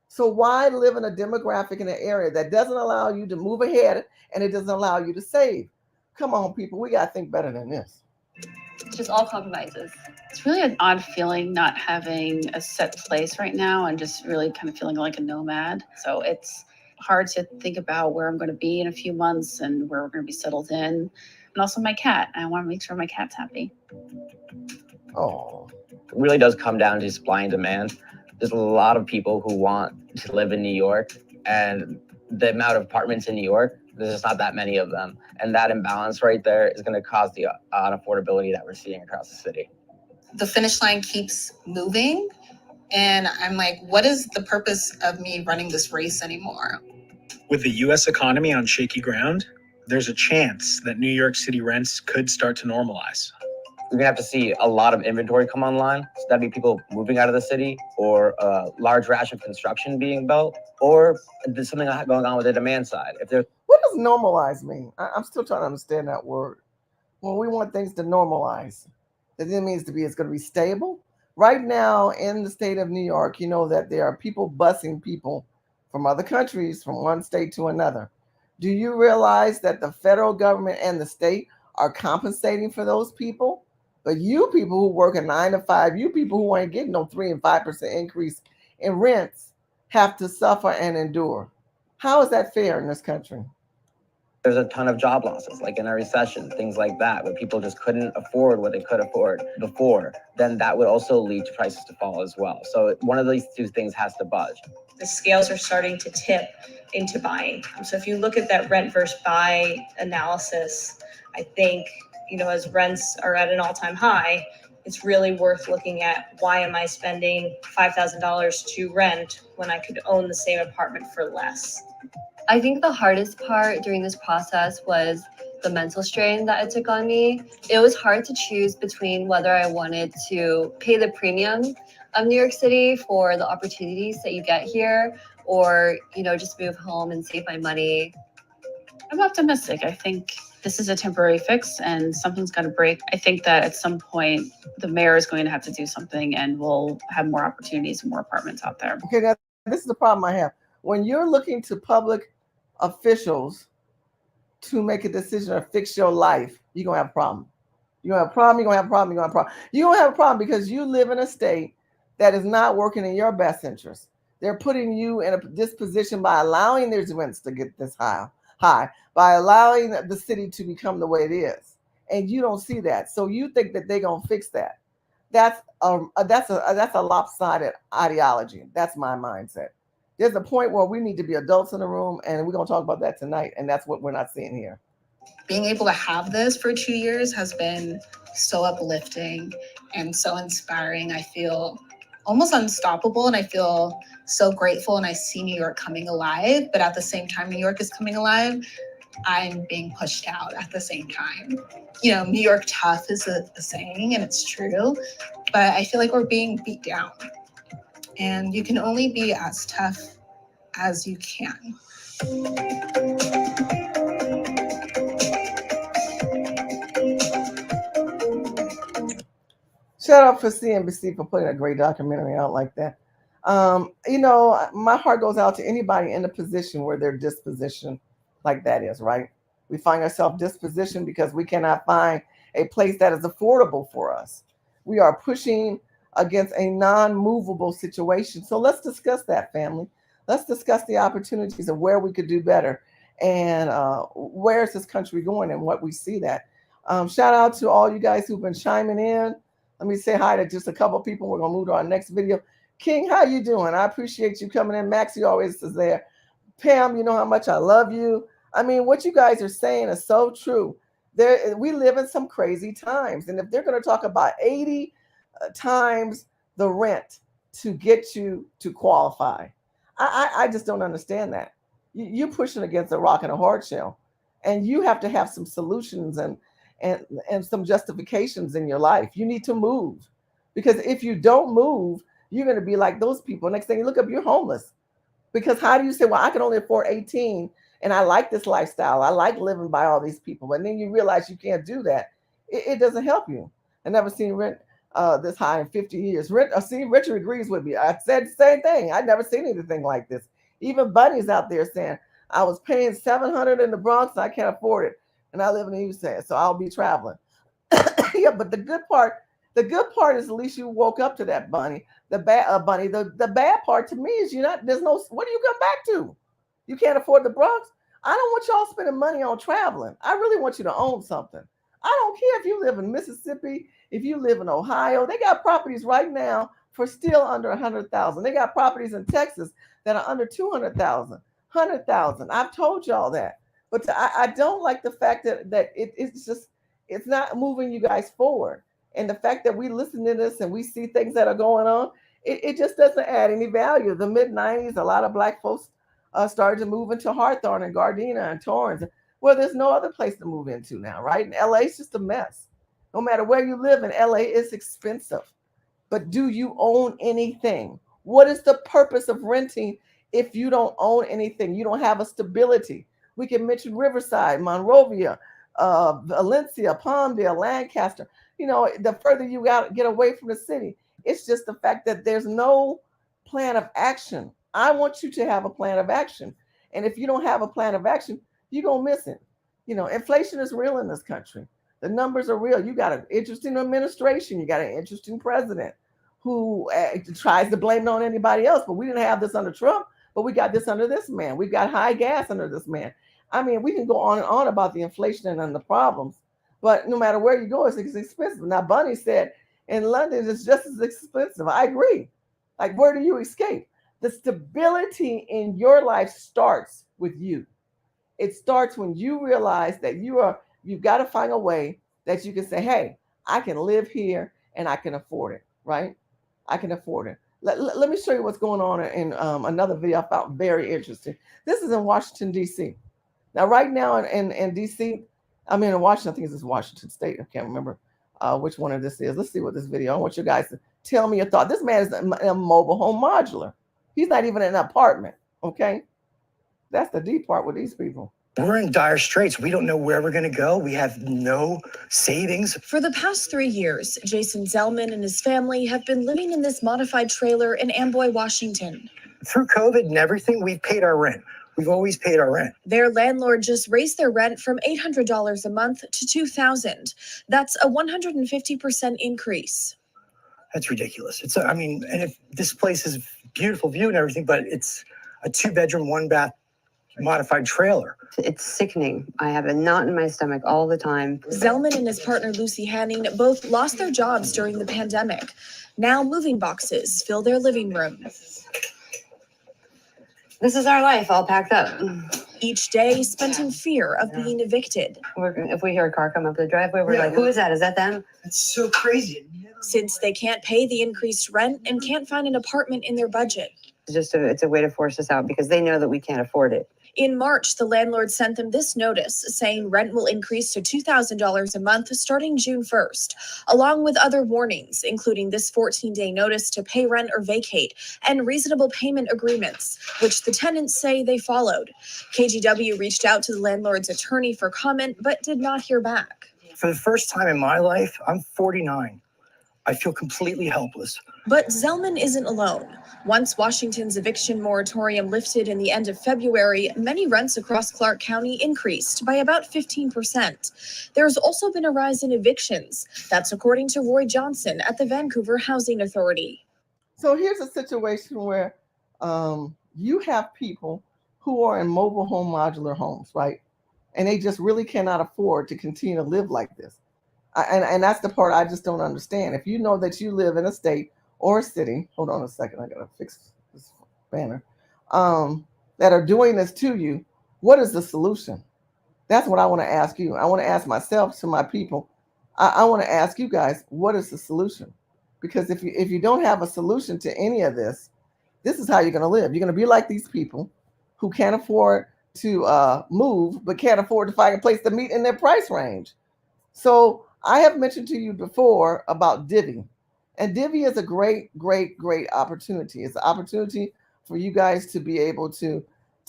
So why live in a demographic in an area that doesn't allow you to move ahead and it doesn't allow you to save? Come on, people. We got to think better than this. Just all compromises. It's really an odd feeling not having a set place right now and just really kind of feeling like a nomad. So it's hard to think about where I'm going to be in a few months and where we're going to be settled in. And also my cat. I want to make sure my cat's happy. Oh. It really does come down to supply and demand. There's a lot of people who want to live in New York, and the amount of apartments in New York, there's just not that many of them. And that imbalance right there is going to cause the unaffordability that we're seeing across the city. The finish line keeps moving, and I'm like, what is the purpose of me running this race anymore? With the U.S. economy on shaky ground, there's a chance that New York City rents could start to normalize. We're going to have to see a lot of inventory come online. So that'd be people moving out of the city, or a large rash of construction being built, or there's something going on with the demand side. What does normalize mean? I'm still trying to understand that word. When we want things to normalize, that it means it's going to be stable. Right now in the state of New York, you know that there are people busing people from other countries from one state to another. Do you realize that the federal government and the state are compensating for those people? But you people who work a 9 to 5, you people who ain't getting no 3 and 5% increase in rents, have to suffer and endure. How is that fair in this country? There's a ton of job losses, like in a recession, things like that, where people just couldn't afford what they could afford before. Then that would also lead to prices to fall as well. So one of these two things has to budge. The scales are starting to tip into buying. So if you look at that rent versus buy analysis, I think, as rents are at an all-time high, it's really worth looking at, why am I spending $5,000 to rent when I could own the same apartment for less? I think the hardest part during this process was the mental strain that it took on me. It was hard to choose between whether I wanted to pay the premium of New York City for the opportunities that you get here, or, just move home and save my money. I'm optimistic. I think this is a temporary fix and something's got to break. I think that at some point the mayor is going to have to do something and we'll have more opportunities and more apartments out there. Okay, now this is the problem I have. When you're looking to public officials to make a decision or fix your life, you're going to have a problem. You're going to have a problem, you're going to have a problem, you're going to have a problem. You're going to have a problem because you live in a state that is not working in your best interest. They're putting you in this position by allowing their rents to get this high, by allowing the city to become the way it is. And you don't see that. So you think that they're going to fix that. That's a lopsided ideology. That's my mindset. There's a point where we need to be adults in the room, and we're going to talk about that tonight, and that's what we're not seeing here. Being able to have this for 2 years has been so uplifting and so inspiring. I feel almost unstoppable, and I feel so grateful, and I see New York coming alive, but at the same time New York is coming alive, I'm being pushed out at the same time. New York tough is a saying, and it's true, but I feel like we're being beat down. And you can only be as tough as you can. Shout out for CNBC for putting a great documentary out like that. My heart goes out to anybody in a position where their disposition like that is, right? We find ourselves dispositioned because we cannot find a place that is affordable for us. We are pushing against a non-movable situation. So let's discuss that, family. Let's discuss the opportunities of where we could do better and where is this country going and what we see that. Shout out to all you guys who've been chiming in. Let me say hi to just a couple of people. We're going to move to our next video. King, how you doing? I appreciate you coming in. Maxie always is there. Pam, you know how much I love you. I mean, what you guys are saying is so true. We live in some crazy times. And if they're going to talk about 80 times the rent to get you to qualify, I just don't understand that. You're pushing against a rock and a hard shell. And you have to have some solutions and some justifications in your life. You need to move, because if you don't move, you're going to be like those people. Next thing you look up, you're homeless. Because how do you say, well, I can only afford 18 and I like this lifestyle. I like living by all these people. And then you realize you can't do that. It doesn't help you. I never seen rent this high in 50 years. See, Richard agrees with me. I said the same thing. I'd never seen anything like this. Even Bunny's out there saying, I was paying 700 in the Bronx and I can't afford it. And I live in the Houston, so I'll be traveling. Yeah, but the good part is at least you woke up to that, Bunny. The bad part to me is there's no, what do you come back to? You can't afford the Bronx. I don't want y'all spending money on traveling. I really want you to own something. I don't care if you live in Mississippi, if you live in Ohio. They got properties right now for still under 100,000. They got properties in Texas that are under 200,000, 100,000. I've told y'all that. But I don't like the fact that it's not moving you guys forward. And the fact that we listen to this and we see things that are going on, it just doesn't add any value. The mid-90s, a lot of Black folks started to move into Hawthorne and Gardena and Torrance. Well, there's no other place to move into now, right? And LA is just a mess. No matter where you live in LA, it's expensive. But do you own anything? What is the purpose of renting if you don't own anything? You don't have a stability. We can mention Riverside, Monrovia, Valencia, Palmdale, Lancaster. The further you get away from the city, it's just the fact that there's no plan of action. I want you to have a plan of action. And if you don't have a plan of action, you're going to miss it. Inflation is real in this country. The numbers are real. You got an interesting administration. You got an interesting president who tries to blame it on anybody else. But we didn't have this under Trump, but we got this under this man. We got high gas under this man. I mean, we can go on and on about the inflation and the problems, but no matter where you go, it's expensive. Now, Bunny said in London, it's just as expensive. I agree. Like, where do you escape? The stability in your life starts with you. It starts when you realize that you've got to find a way that you can say, hey, I can live here and I can afford it, right? I can afford it. Let me show you what's going on in another video I found very interesting. This is in Washington, D.C. Now, right now in D.C., in Washington, I think it's Washington State. I can't remember which one of this is. Let's see what this video. I want you guys to tell me your thought. This man is a mobile home modular. He's not even in an apartment, okay? That's the deep part with these people. We're in dire straits. We don't know where we're going to go. We have no savings. For the past 3 years, Jason Zellman and his family have been living in this modified trailer in Amboy, Washington. Through COVID and everything, we've paid our rent. We've always paid our rent. Their landlord just raised their rent from $800 a month to $2,000. That's a 150% increase. That's ridiculous. And if this place is beautiful view and everything, but it's a 2-bedroom, 1-bath modified trailer. It's sickening. I have a knot in my stomach all the time. Zellman and his partner Lucy Hanning both lost their jobs during the pandemic. Now moving boxes fill their living room. This is our life all packed up. Each day spent in fear of being evicted. If we hear a car come up the driveway, we're like, who is that? Is that them? It's so crazy. Since they can't pay the increased rent and can't find an apartment in their budget. It's a way to force us out because they know that we can't afford it. In March, the landlord sent them this notice saying rent will increase to $2,000 a month starting June 1st, along with other warnings, including this 14-day notice to pay rent or vacate and reasonable payment agreements, which the tenants say they followed. KGW reached out to the landlord's attorney for comment, but did not hear back. For the first time in my life, I'm 49. I feel completely helpless. But Zellman isn't alone. Once Washington's eviction moratorium lifted in the end of February, many rents across Clark County increased by about 15%. There's also been a rise in evictions. That's according to Roy Johnson at the Vancouver Housing Authority. So here's a situation where you have people who are in mobile home modular homes, right? And they just really cannot afford to continue to live like this. And that's the part I just don't understand. If you know that you live in a state or a city, hold on a second, I gotta fix this banner, that are doing this to you, what is the solution? That's what I want to ask you. I want to ask myself, to my people. I want to ask you guys, what is the solution? Because if you don't have a solution to any of this, this is how you're going to live. You're going to be like these people who can't afford to move, but can't afford to find a place to meet in their price range. So I have mentioned to you before about Divvy, and Divvy is a great, great, great opportunity. It's an opportunity for you guys to be able to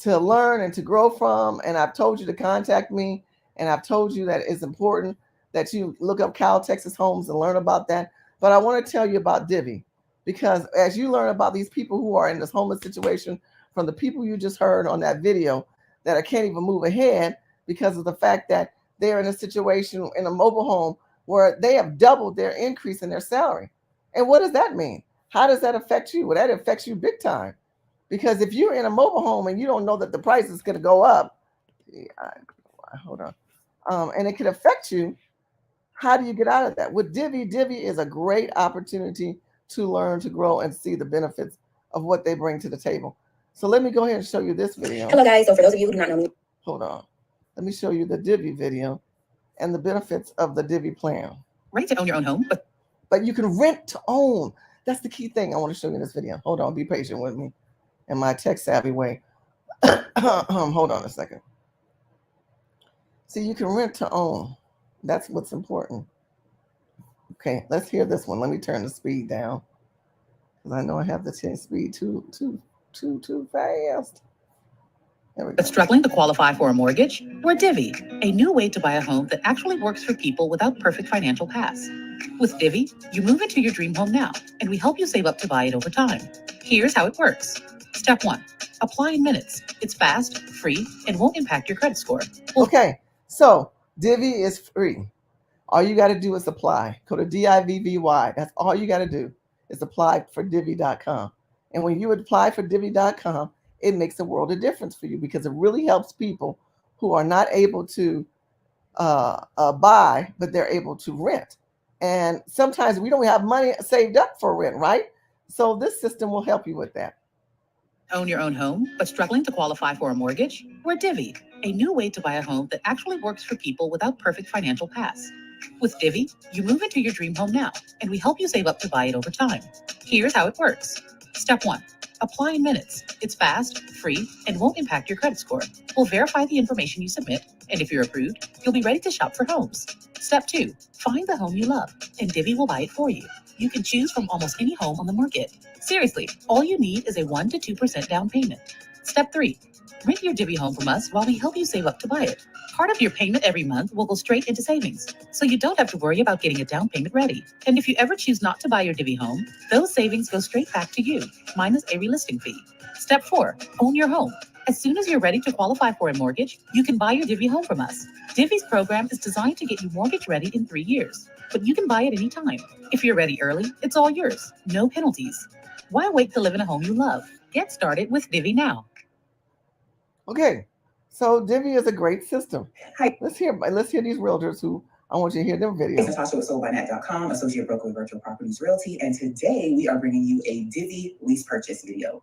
learn and to grow from. And I've told you to contact me, and I've told you that it's important that you look up Cal Texas Homes and learn about that. But I want to tell you about Divvy, because as you learn about these people who are in this homeless situation, from the people you just heard on that video that I can't even move ahead because of the fact that they're in a situation in a mobile home where they have doubled their increase in their salary. And what does that mean? How does that affect you? Well, that affects you big time. Because if you're in a mobile home and you don't know that the price is going to go up, hold on, and it could affect you, how do you get out of that? With Divvy, Divvy is a great opportunity to learn, to grow, and see the benefits of what they bring to the table. So let me go ahead and show you this video. Hello guys, so for those of you who do not know me. Hold on. Let me show you the Divvy video and the benefits of the Divvy plan. Ready to own your own home, but you can rent to own. That's the key thing I want to show you in this video. Hold on, be patient with me in my tech savvy way. Hold on a second. See, you can rent to own. That's what's important. Okay, let's hear this one. Let me turn the speed down, because I know I have the 10 speed too fast. But struggling to qualify for a mortgage? We're Divvy, a new way to buy a home that actually works for people without perfect financial paths. With Divvy, you move into your dream home now, and we help you save up to buy it over time. Here's how it works. Step 1, apply in minutes. It's fast, free, and won't impact your credit score. Okay, so Divvy is free. All you got to do is apply. Go to DIVVY. That's all you got to do is apply for Divvy.com. And when you apply for Divvy.com, it makes a world of difference for you, because it really helps people who are not able to buy, but they're able to rent. And sometimes we don't have money saved up for rent, right? So this system will help you with that. Own your own home, but struggling to qualify for a mortgage? We're Divvy, a new way to buy a home that actually works for people without perfect financial paths. With Divvy, you move into your dream home now, and we help you save up to buy it over time. Here's how it works. Step 1, apply in minutes. It's fast, free, and won't impact your credit score. We'll verify the information you submit, and if you're approved, you'll be ready to shop for homes. Step 2, find the home you love, and Divvy will buy it for you. You can choose from almost any home on the market. Seriously, all you need is a 1 to 2% down payment. Step 3, rent your Divvy home from us while we help you save up to buy it. Part of your payment every month will go straight into savings, so you don't have to worry about getting a down payment ready. And if you ever choose not to buy your Divvy home, those savings go straight back to you, minus a relisting fee. Step 4, own your home. As soon as you're ready to qualify for a mortgage, you can buy your Divvy home from us. Divvy's program is designed to get you mortgage ready in 3 years, but you can buy it anytime. If you're ready early, it's all yours, no penalties. Why wait to live in a home you love? Get started with Divvy now. Okay, so Divvy is a great system. Hi. Let's hear these realtors who I want you to hear their video. This is Natasha with SoldByNet.com, associate broker with Virtual Properties Realty, and today we are bringing you a Divvy lease purchase video.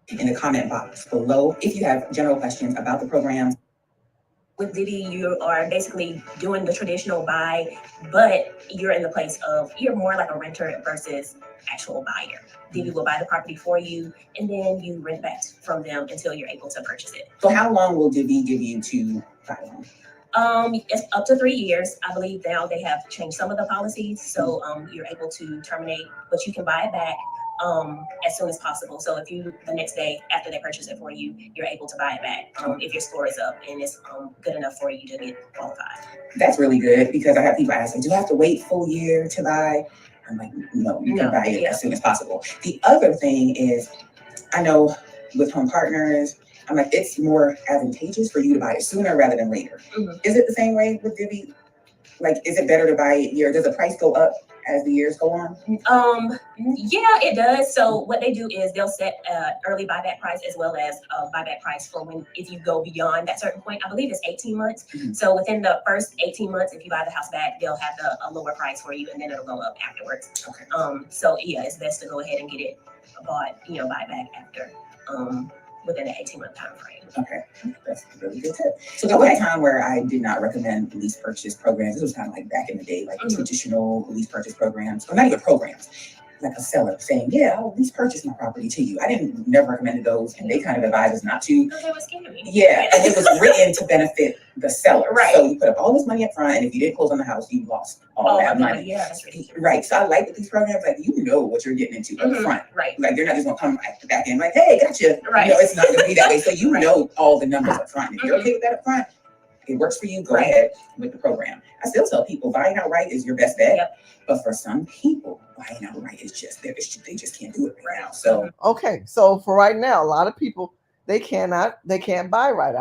In the comment box below if you have general questions about the program. With Divvy, you are basically doing the traditional buy, but you're in the place of, you're more like a renter versus actual buyer. Divvy will buy the property for you, and then you rent back from them until you're able to purchase it. So how long will Divvy give you to buy one? It's up to 3 years. I believe now they have changed some of the policies, so you're able to terminate, but you can buy it back as soon as possible. So if you, the next day after they purchase it for you, you're able to buy it back if your score is up and it's good enough for you to get qualified. That's really good, because I have people asking, do I have to wait full year to buy? I'm like, no, you can buy it as soon as possible. The other thing is, I know with home partners, I'm like, it's more advantageous for you to buy it sooner rather than later. Is it the same way with Divvy? Like, is it better to buy it year? Does the price go up as the years go on? Yeah, it does. So what they do is they'll set early buyback price as well as buyback price for when, if you go beyond that certain point. I believe it's 18 months. So within the first 18 months, if you buy the house back, they'll have a lower price for you, and then it'll go up afterwards. So yeah, it's best to go ahead and get it bought, buy back after. within the 18-month time frame. Okay, that's really good tip. So there was a time where I did not recommend lease purchase programs. This was kind of like back in the day, like traditional lease purchase programs, or not even programs, like a seller saying, yeah, I'll lease purchase my property to you. I didn't never recommended those, and they kind of advised us not to. Because it was scary. Yeah, and it was written to benefit the seller. Right. So you put up all this money up front, and if you didn't close on the house, you lost all that money. Yeah, that's ridiculous. Right. So I like with these programs, like you know what you're getting into up front. Right. Like they're not just gonna come at the back end like, hey, gotcha. Right. You know, it's not gonna be that way. So you know all the numbers up front. And if you're okay with that up front, it works for you, go ahead with the program. I still tell people buying outright is your best bet. Yep. But for some people, buying outright is just they just can't do it right now. So Okay, so for right now, a lot of people they can't buy right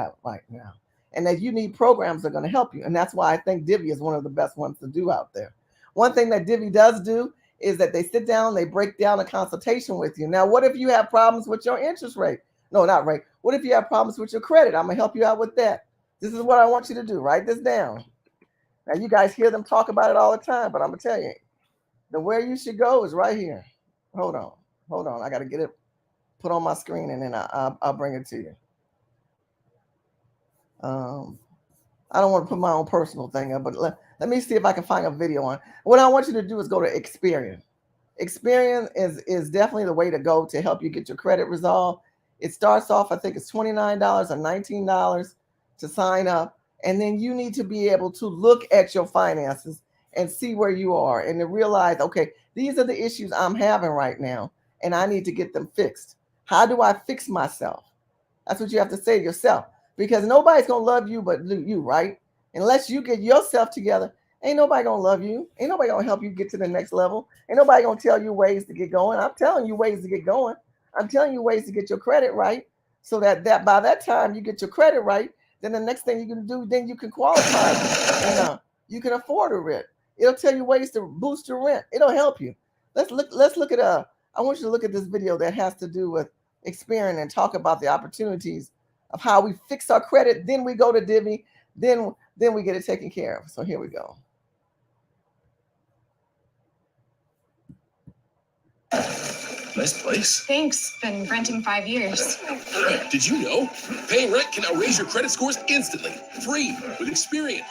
now, and that you need programs that are going to help you, and that's why I think Divvy is one of the best ones to do out there. One thing that Divvy does do is that they sit down, they break down a consultation with you. Now, what if you have problems with your interest rate? No, not rate. What if you have problems with your credit? I'm gonna help you out with that. This is what I want you to do. Write this down. Now, you guys hear them talk about it all the time, but I'm gonna tell you, the where you should go is right here. Hold on. I gotta get it put on my screen, and then I'll bring it to you. I don't want to put my own personal thing up, but let me see if I can find a video on. What I want you to do is go to Experian. Experian is definitely the way to go to help you get your credit resolved. It starts off, I think it's $29 or $19 to sign up. And then you need to be able to look at your finances and see where you are and to realize, okay, these are the issues I'm having right now, and I need to get them fixed. How do I fix myself? That's what you have to say to yourself, because nobody's going to love you but you, right? Unless you get yourself together, ain't nobody going to love you. Ain't nobody going to help you get to the next level. Ain't nobody going to tell you ways to get going. I'm telling you ways to get going. I'm telling you ways to get your credit right, so that by that time you get your credit right, then the next thing you can do, then you can qualify and you can afford a rent. It'll tell you ways to boost your rent. It'll help you. Let's look at I want you to look at this video that has to do with Experian and talk about the opportunities of how we fix our credit. Then we go to Divvy. Then we get it taken care of. So here we go. Nice place. Thanks. Been renting 5 years. Did you know? Paying rent can now raise your credit scores instantly. Free with Experian.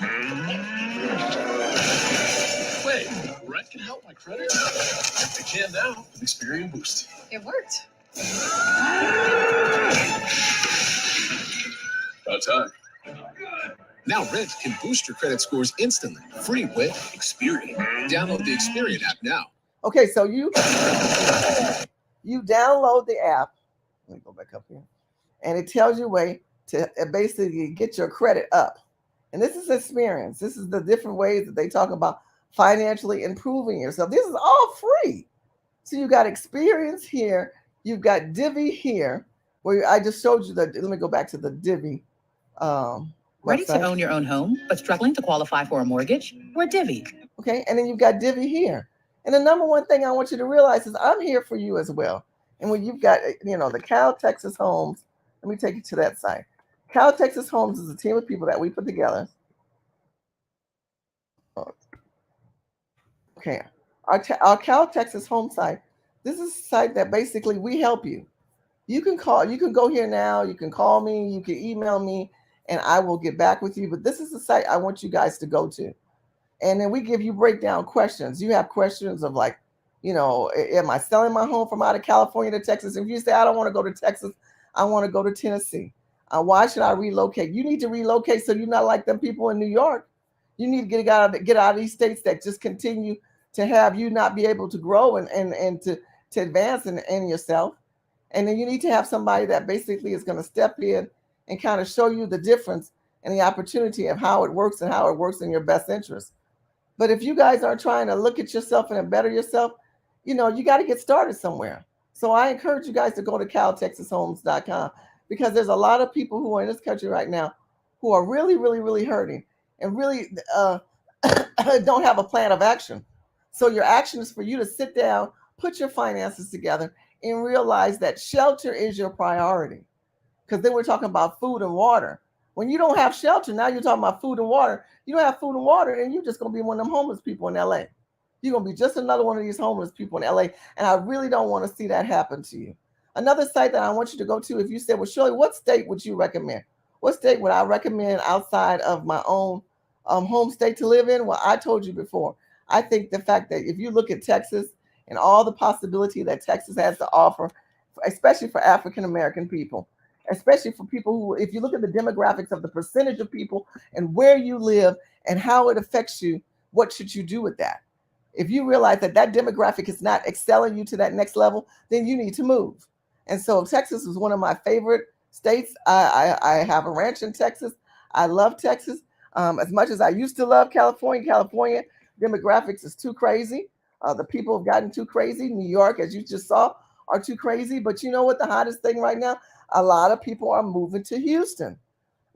Wait, rent can help my credit? I can now with Experian Boost. It worked. About time. Now rent can boost your credit scores instantly. Free with Experian. Download the Experian app now. Okay, so you download the app. Let me go back up here. And it tells you a way to basically get your credit up. And this is Experience. This is the different ways that they talk about financially improving yourself. This is all free. So you got Experience here. You've got Divvy here, where I just showed you let me go back to the Divvy. Ready to own your own home, but struggling to qualify for a mortgage? We're Divvy. Okay, and then you've got Divvy here. And the number one thing I want you to realize is I'm here for you as well. And when you've got, the Cal Texas Homes, let me take you to that site. Cal Texas Homes is a team of people that we put together. Okay, our Cal Texas Home site, this is a site that basically we help you. You can go here now, you can call me, you can email me, and I will get back with you. But this is the site I want you guys to go to. And then we give you breakdown questions. You have questions of like, am I selling my home from out of California to Texas? If you say, I don't want to go to Texas, I want to go to Tennessee. Why should I relocate? You need to relocate so you're not like them people in New York. You need to get out of these states that just continue to have you not be able to grow and to advance in yourself. And then you need to have somebody that basically is going to step in and kind of show you the difference and the opportunity of how it works and how it works in your best interest. But if you guys are trying to look at yourself and better yourself, you got to get started somewhere. So I encourage you guys to go to caltexashomes.com, because there's a lot of people who are in this country right now who are really, really, really hurting and really don't have a plan of action. So your action is for you to sit down, put your finances together, and realize that shelter is your priority. Because then we're talking about food and water. When you don't have shelter, now you're talking about food and water. You don't have food and water, and you're just going to be one of them homeless people in LA. You're going to be just another one of these homeless people in LA. And I really don't want to see that happen to you. Another site that I want you to go to, if you said, well, Shirley, what state would you recommend? What state would I recommend outside of my own home state to live in? Well, I told you before. I think the fact that if you look at Texas and all the possibility that Texas has to offer, especially for African American people, especially for people who, if you look at the demographics of the percentage of people and where you live and how it affects you, what should you do with that? If you realize that that demographic is not excelling you to that next level, then you need to move. And so Texas is one of my favorite states. I have a ranch in Texas. I love Texas. As much as I used to love California. California demographics is too crazy. The people have gotten too crazy. New York, as you just saw, are too crazy. But you know what? The hottest thing right now, a lot of people are moving to Houston.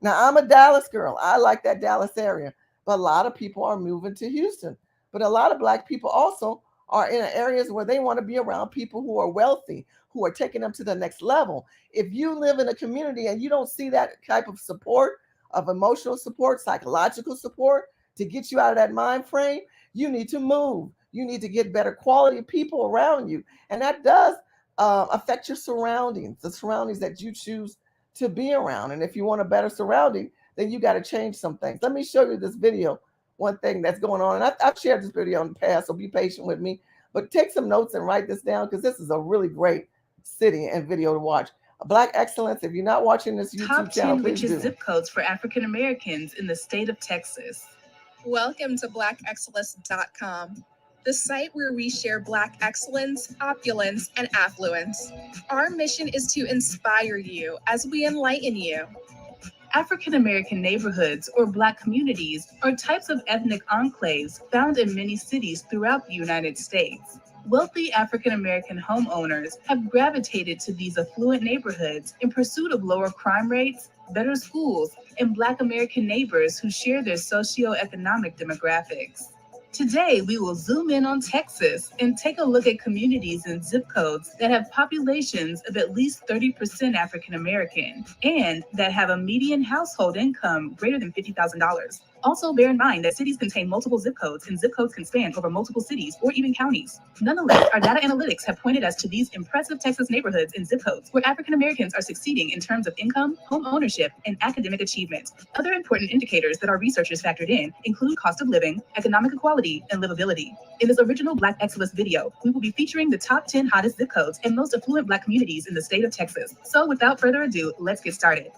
Now, I'm a Dallas girl. I like that Dallas area. But a lot of people are moving to Houston. But a lot of Black people also are in areas where they want to be around people who are wealthy, who are taking them to the next level. If you live in a community and you don't see that type of support, of emotional support, psychological support to get you out of that mind frame, you need to move. You need to get better quality people around you. And that does affect your surroundings, the surroundings that you choose to be around. And if you want a better surrounding, then you got to change some things. Let me show you this video. One thing that's going on, and I've shared this video in the past, so be patient with me, but take some notes and write this down because this is a really great city and video to watch. Black Excellence, if you're not watching this YouTube Top channel, 10 please richest do. zip codes for African Americans in the state of Texas. Welcome to blackexcellence.com, the site where we share Black excellence, opulence, and affluence. Our mission is to inspire you as we enlighten you. African American neighborhoods or Black communities are types of ethnic enclaves found in many cities throughout the United States. Wealthy African American homeowners have gravitated to these affluent neighborhoods in pursuit of lower crime rates, better schools, and Black American neighbors who share their socioeconomic demographics. Today, we will zoom in on Texas and take a look at communities and zip codes that have populations of at least 30% African American and that have a median household income greater than $50,000. Also, bear in mind that cities contain multiple zip codes and zip codes can span over multiple cities or even counties. Nonetheless, our data analytics have pointed us to these impressive Texas neighborhoods and zip codes where African Americans are succeeding in terms of income, home ownership, and academic achievement. Other important indicators that our researchers factored in include cost of living, economic equality, and livability. In this original Black Excellence video, we will be featuring the top 10 hottest zip codes and most affluent Black communities in the state of Texas. So without further ado, let's get started.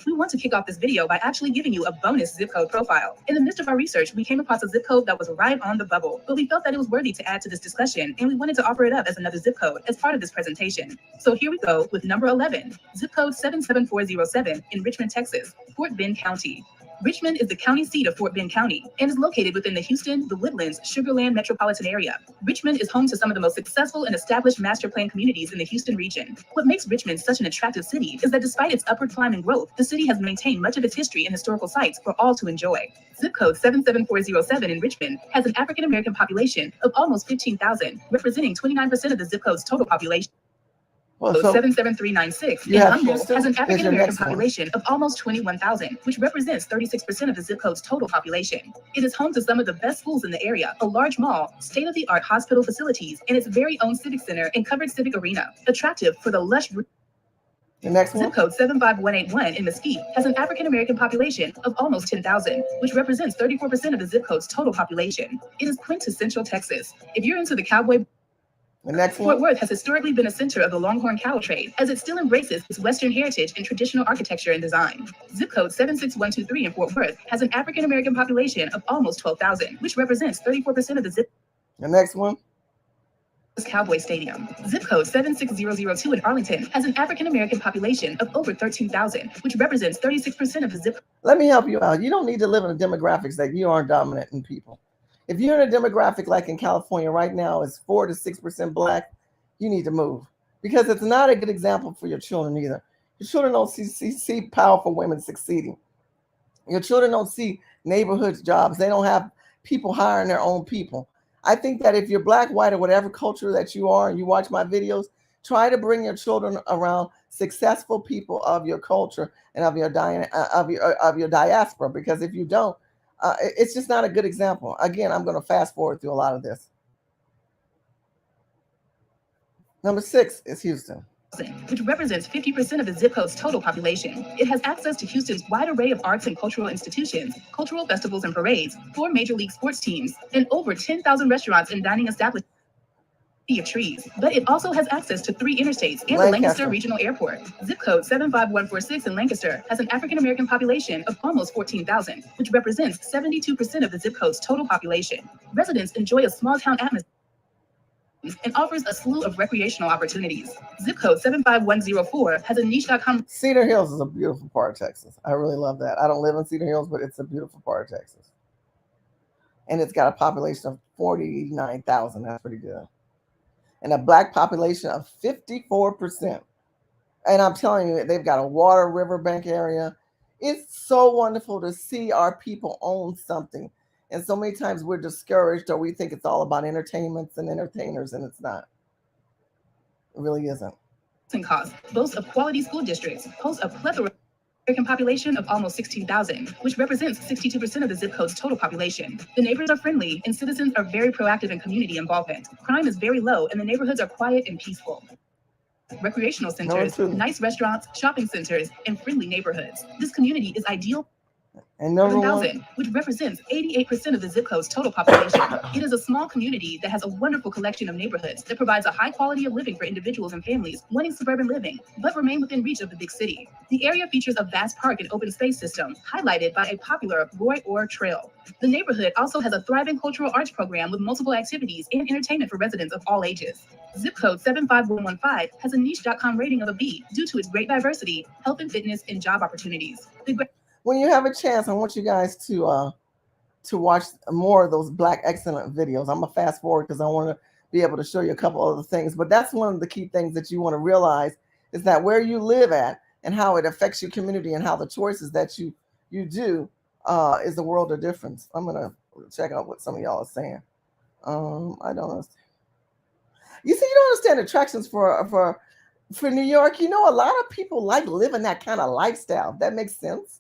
We want to kick off this video by actually giving you a bonus zip code profile. In the midst of our research, we came across a zip code that was right on the bubble, but we felt that it was worthy to add to this discussion, and we wanted to offer it up as another zip code as part of this presentation. So here we go with number 11, zip code 77407 in Richmond, Texas, Fort Bend County. Richmond is the county seat of Fort Bend County and is located within the Houston, the Woodlands, Sugar Land metropolitan area. Richmond is home to some of the most successful and established master plan communities in the Houston region. What makes Richmond such an attractive city is that despite its upward climbing growth, the city has maintained much of its history and historical sites for all to enjoy. Zip code 77407 in Richmond has an African American population of almost 15,000, representing 29% of the zip code's total population. Well, Code so 77396 in you have Humble Houston has an is African your American next one. population of almost 21,000, which represents 36% of the zip code's total population. It is home to some of the best schools in the area, a large mall, state-of-the-art hospital facilities, and its very own civic center and covered civic arena, attractive for the lush. The next one. Zip code 75181 in Mesquite has an African American population of almost 10,000, which represents 34% of the zip code's total population. It is quintessential Texas. If you're into the cowboy, The next Fort one. Worth has historically been a center of the Longhorn cattle trade, as it still embraces its Western heritage and traditional architecture and design. Zip code 76123 in Fort Worth has an African American population of almost 12,000, which represents 34% of the zip. The next one. Cowboy Stadium. Zip code 76002 in Arlington has an African American population of over 13,000, which represents 36% of the zip. Let me help you out. You don't need to live in the demographics that you aren't dominant in people. If you're in a demographic like in California right now is 4 to 6% Black, you need to move because it's not a good example for your children either. Your children don't see powerful women succeeding. Your children don't see neighborhood jobs. They don't have people hiring their own people. I think that if you're Black, white, or whatever culture that you are, and you watch my videos, try to bring your children around successful people of your culture and of your diaspora. Because if you don't, it's just not a good example. Again, I'm going to fast forward through a lot of this. Number 6 is Houston. which represents 50% of the zip code's total population. It has access to Houston's wide array of arts and cultural institutions, cultural festivals and parades, 4 major league sports teams, and over 10,000 restaurants and dining establishments of trees, but it also has access to 3 interstates and the Lancaster Regional Airport. Zip code 75146 in Lancaster has an African American population of almost 14,000, which represents 72% of the zip code's total population. Residents enjoy a small town atmosphere and offers a slew of recreational opportunities. Zip code 75104 has a niche.com. Cedar Hills is a beautiful part of Texas. I really love that. I don't live in Cedar Hills, but it's a beautiful part of Texas. And it's got a population of 49,000. That's pretty good. And a black population of 54%. And I'm telling you, they've got a water riverbank area. It's so wonderful to see our people own something. And so many times we're discouraged or we think it's all about entertainments and entertainers, and it's not. It really isn't. Costs, boasts of quality school districts, hosts a plethora American population of almost 16,000, which represents 62% of the zip code's total population. The neighbors are friendly and citizens are very proactive in community involvement. Crime is very low and the neighborhoods are quiet and peaceful. Recreational centers, nice restaurants, shopping centers, and friendly neighborhoods. This community is ideal. And number 7,000, which represents 88% of the zip code's total population. It is a small community that has a wonderful collection of neighborhoods that provides a high quality of living for individuals and families wanting suburban living, but remain within reach of the big city. The area features a vast park and open space system, highlighted by a popular Roy Orr Trail. The neighborhood also has a thriving cultural arts program with multiple activities and entertainment for residents of all ages. Zip code 75115 has a niche.com rating of a B due to its great diversity, health and fitness, and job opportunities. When you have a chance, I want you guys to watch more of those Black Excellent videos. I'm gonna fast forward because I want to be able to show you a couple other things. But that's one of the key things that you want to realize is that where you live at and how it affects your community and how the choices that you do is the world of difference. I'm gonna check out what some of y'all are saying. I don't understand. You see, you don't understand attractions for New York. You know, a lot of people like living that kind of lifestyle. That makes sense.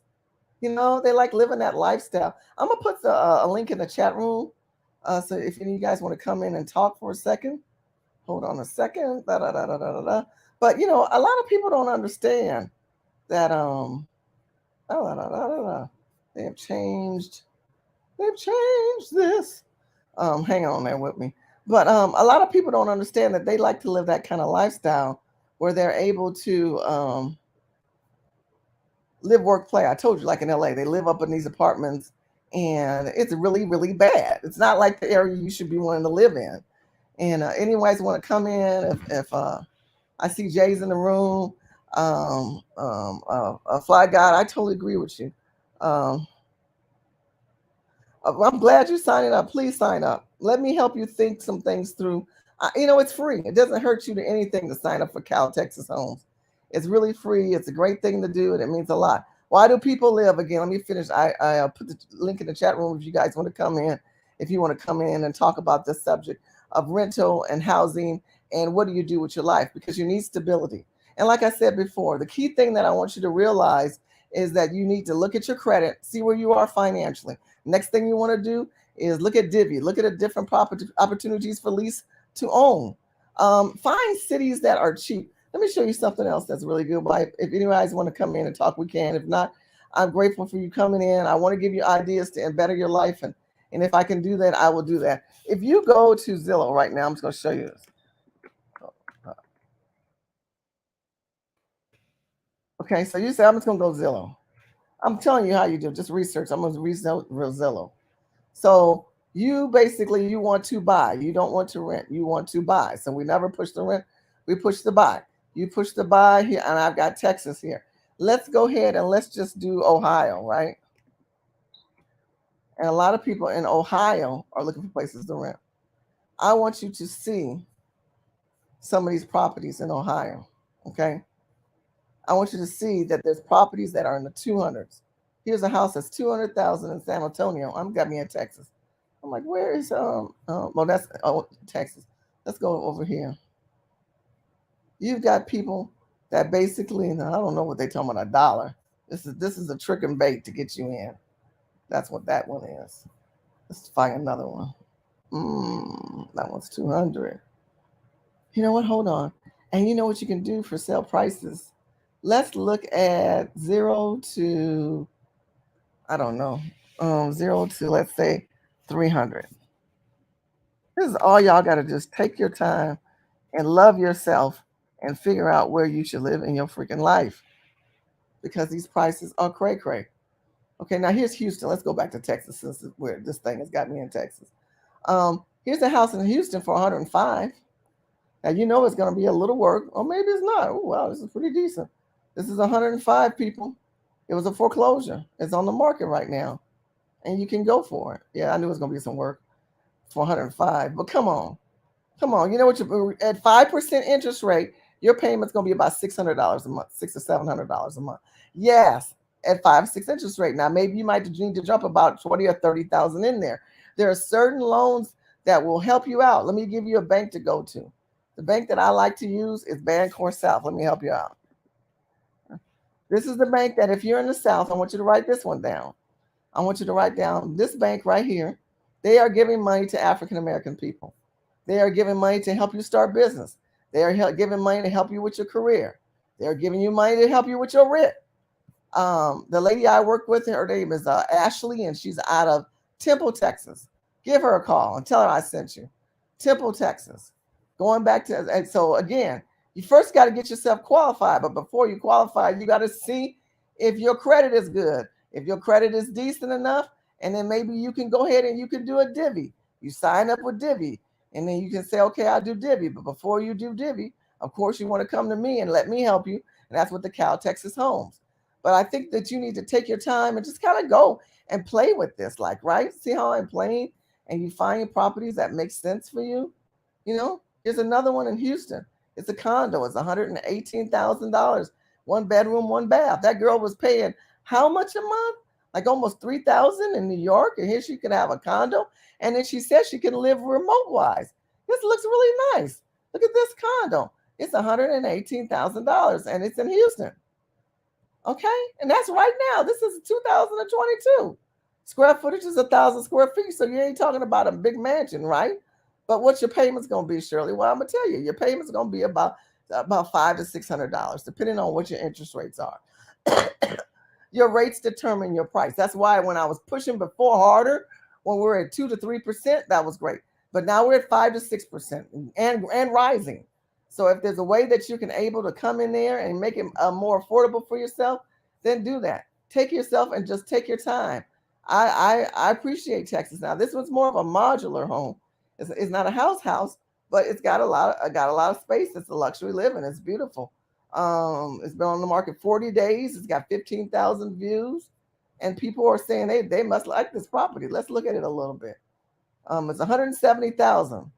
You know, they like living that lifestyle. I'm going to put a link in the chat room. So if any of you guys want to come in and talk for a second, hold on a second. But, you know, a lot of people don't understand that they have changed. They've changed this. Hang on there with me. But a lot of people don't understand that they like to live that kind of lifestyle where they're able to live, work, play. I told you, like in LA, they live up in these apartments and it's really, really bad. It's not like the area you should be wanting to live in. And anyways, want to come in if I see Jay's in the room, Fly God, I totally agree with you. I'm glad you're signing up. Please sign up. Let me help you think some things through. You know, it's free. It doesn't hurt you to anything to sign up for Cal Texas Homes. It's really free. It's a great thing to do, and it means a lot. Why do people live? Again, let me finish. I put the link in the chat room if you guys want to come in, if you want to come in and talk about this subject of rental and housing and what do you do with your life, because you need stability. And like I said before, the key thing that I want you to realize is that you need to look at your credit, see where you are financially. Next thing you want to do is look at Divvy, look at the different opportunities for lease to own. Find cities that are cheap. Let me show you something else that's really good. If any guys want to come in and talk, we can. If not, I'm grateful for you coming in. I want to give you ideas to better your life. And if I can do that, I will do that. If you go to Zillow right now, I'm just going to show you this. Okay, so you say, I'm just going to go Zillow. I'm telling you how you do. Just research. I'm going to research Zillow. So you basically, you want to buy. You don't want to rent. You want to buy. So we never push the rent. We push the buy. You push the buy here, and I've got Texas here. Let's go ahead and let's just do Ohio, right? And a lot of people in Ohio are looking for places to rent. I want you to see some of these properties in Ohio, okay? I want you to see that there's properties that are in the 200s. Here's a house that's $200,000 in San Antonio. I'm got me in Texas. I'm like, where is well, that's Texas. Let's go over here. You've got people that basically, I don't know what they're talking about, $1. This is a trick and bait to get you in. That's what that one is. Let's find another one. That one's 200. You know what? Hold on. And you know what you can do for sale prices? Let's look at 0 to, I don't know, 0 to, let's say, 300. This is all y'all got to just take your time and love yourself and figure out where you should live in your freaking life, because these prices are cray cray. Okay, now here's Houston. Let's go back to Texas, since where this thing has got me in Texas. Here's a house in Houston for 105. Now you know it's going to be a little work, or maybe it's not. Oh wow, this is pretty decent. This is 105, people. It was a foreclosure. It's on the market right now, and you can go for it. Yeah, I knew it was going to be some work for 105, but come on, come on. You know what? At 5% interest rate, your payment's going to be about $600 a month, $600 to $700 a month. Yes, at 5-6 interest rate. Now maybe you might need to jump about 20 or 30,000 in there. There are certain loans that will help you out. Let me give you a bank to go to. The bank that I like to use is Bancorp South. Let me help you out. This is the bank that if you're in the South, I want you to write this one down. I want you to write down this bank right here. They are giving money to African American people. They are giving money to help you start business. They are giving money to help you with your career. They are giving you money to help you with your rent. The lady I work with, her name is Ashley, and she's out of Temple, Texas. Give her a call and tell her I sent you. Temple, Texas. Going back to, and so again, you first got to get yourself qualified. But before you qualify, you got to see if your credit is good, if your credit is decent enough, and then maybe you can go ahead and you can do a divvy. You sign up with divvy, and then you can say, okay, I'll do divvy. But before you do divvy, of course, you want to come to me and let me help you. And that's with the Cal Texas Homes. But I think that you need to take your time and just kind of go and play with this, like, right? See how I'm playing, and you find properties that make sense for you. You know, here's another one in Houston. It's a condo. It's $118,000, 1 bedroom, 1 bath. That girl was paying how much a month? Like almost $3,000 in New York. And here she can have a condo. And then she says she can live remote wise. This looks really nice. Look at this condo. It's $118,000 and it's in Houston. Okay, and that's right now. This is 2022. Square footage is 1,000 square feet, so you ain't talking about a big mansion, right? But what's your payment's gonna be, Shirley? Well, I'm gonna tell you, your payment's gonna be about $500 to $600, depending on what your interest rates are. Your rates determine your price. That's why when I was pushing before harder, when we were at 2 to 3%, that was great. But now we're at 5 to 6% and rising. So if there's a way that you can able to come in there and make it more affordable for yourself, then do that. Take yourself and just take your time. I appreciate Texas. Now this one's more of a modular home. It's not a house, but it's got a lot of space. It's a luxury living. It's beautiful. It's been on the market 40 days. It's got 15,000 views, and people are saying they must like this property. Let's look at it a little bit. It's 170,000.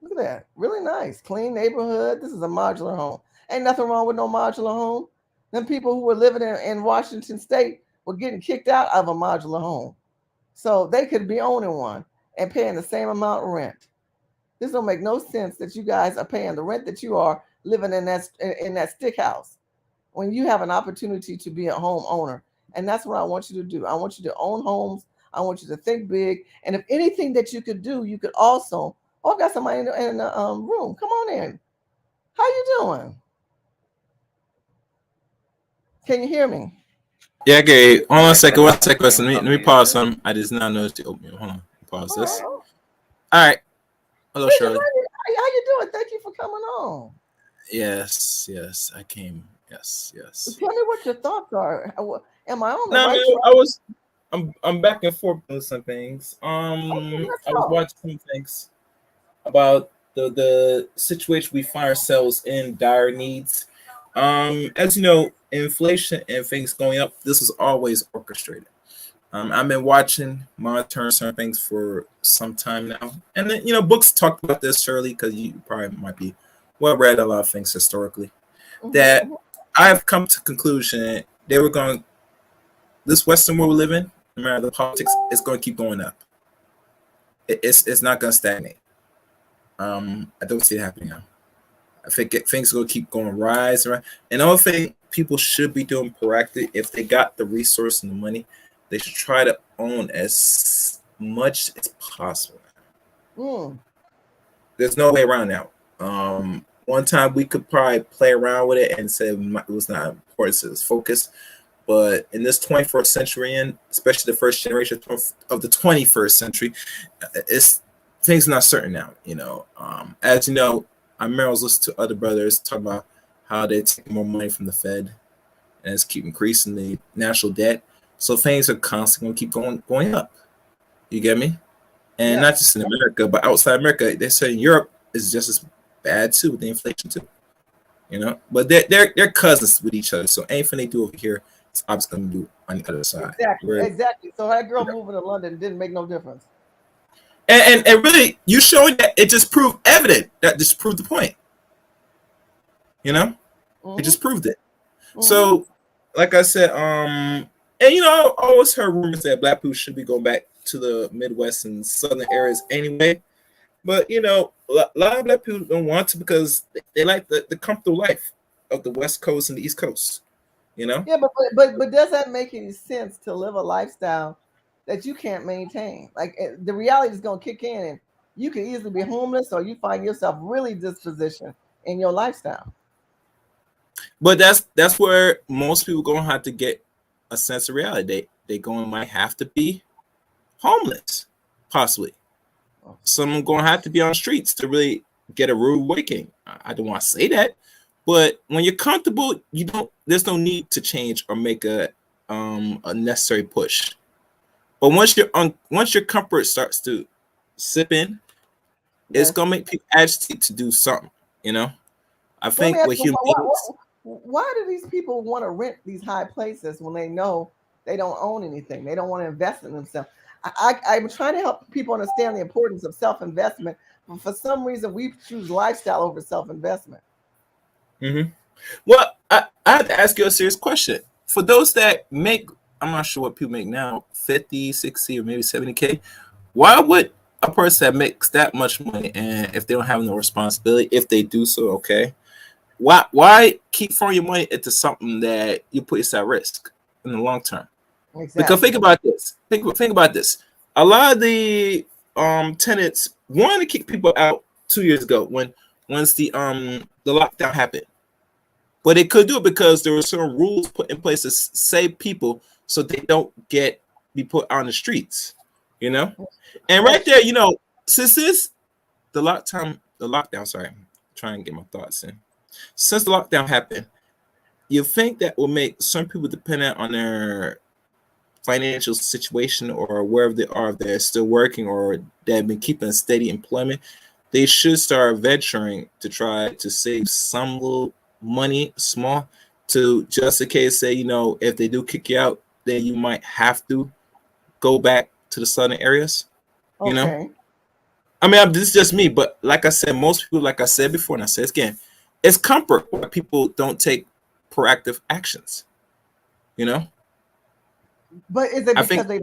Look at that. Really nice. Clean neighborhood. This is a modular home. Ain't nothing wrong with no modular home. Then people who were living in Washington State were getting kicked out of a modular home. So they could be owning one and paying the same amount of rent. This don't make no sense that you guys are paying the rent that you are living in that stick house when you have an opportunity to be a homeowner. And that's what I want you to do. I want you to own homes. I want you to think big. And if anything that you could do, you could also, I've got somebody in the room. Come on in. How you doing? Can you hear me? Yeah, okay. Hold on a second. One second. Let me pause some. I just now noticed the opening. Hold on. Pause this. All right. Hello, Shirley. How you doing? Thank you for coming on. Yes, I came. Yes. Tell me what your thoughts are. Am I on the No, right man, I'm back and forth on some things. I was watching some things about the situation we find ourselves in, dire needs. As you know, inflation and things going up, this is always orchestrated. I've been monitoring certain things for some time now. And then, books talk about this, Shirley, because you probably might be well read a lot of things historically. That I've come to the conclusion this Western world we live in, no matter the politics, it's going to keep going up. It's not going to stagnate. I don't see it happening now. I think things are going to keep going rise. And another thing people should be doing proactive, if they got the resource and the money, they should try to own as much as possible. There's no way around now. one time we could probably play around with it and say it was not important to its focus. But in this 21st century, and especially the first generation of the 21st century, it's things not certain now. As you know, I remember I was listening to other brothers talking about how they take more money from the Fed and it's keep increasing the national debt. So things are constantly going to keep going up. You get me? And not just in America, but outside America, they say Europe is just as bad too with the inflation too. But they're cousins with each other. So anything they do over here, it's obviously going to do on the other side. Exactly. So that girl moving to London didn't make no difference. And really, you showing that it just proved evident. That just proved the point. It just proved it. So, like I said, and I always heard rumors that Black people should be going back to the Midwest and southern areas anyway. But a lot of Black people don't want to because they like the comfortable life of the West Coast and the East Coast. Yeah, but does that make any sense to live a lifestyle that you can't maintain? Like the reality is going to kick in, and you can easily be homeless, or you find yourself really dispositioned in your lifestyle. But that's where most people gonna have to get a sense of reality. They might have to be homeless, possibly. Some gonna have to be on the streets to really get a rude awakening. I don't want to say that, but when you're comfortable, there's no need to change or make a necessary push. But once your comfort starts to sip in, it's gonna make people agitate to do something. I think with human beings. Why do these people want to rent these high places when they know they don't own anything? They don't want to invest in themselves. I'm trying to help people understand the importance of self-investment, but for some reason we choose lifestyle over self-investment. Well, I have to ask you a serious question. For those that make, I'm not sure what people make now, 50, 60, or maybe 70K, why would a person that makes that much money, and if they don't have no responsibility, if they do so, okay, why keep throwing your money into something that you put yourself at risk in the long term? Exactly. Because think about this. Think about this. A lot of the tenants wanted to kick people out 2 years ago once the lockdown happened. But they could do it because there were certain rules put in place to save people so they don't be put on the streets. And right there, since the lockdown, sorry, I'm trying to get my thoughts in. Since the lockdown happened, you think that will make some people dependent on their financial situation or wherever they are, if they're still working or they've been keeping steady employment, they should start venturing to try to save some little money, small, to just in case, say, if they do kick you out, then you might have to go back to the southern areas. Okay. I mean, this is just me, but like I said, most people, like I said before, and I say it again, it's comfort why people don't take proactive actions. But is it because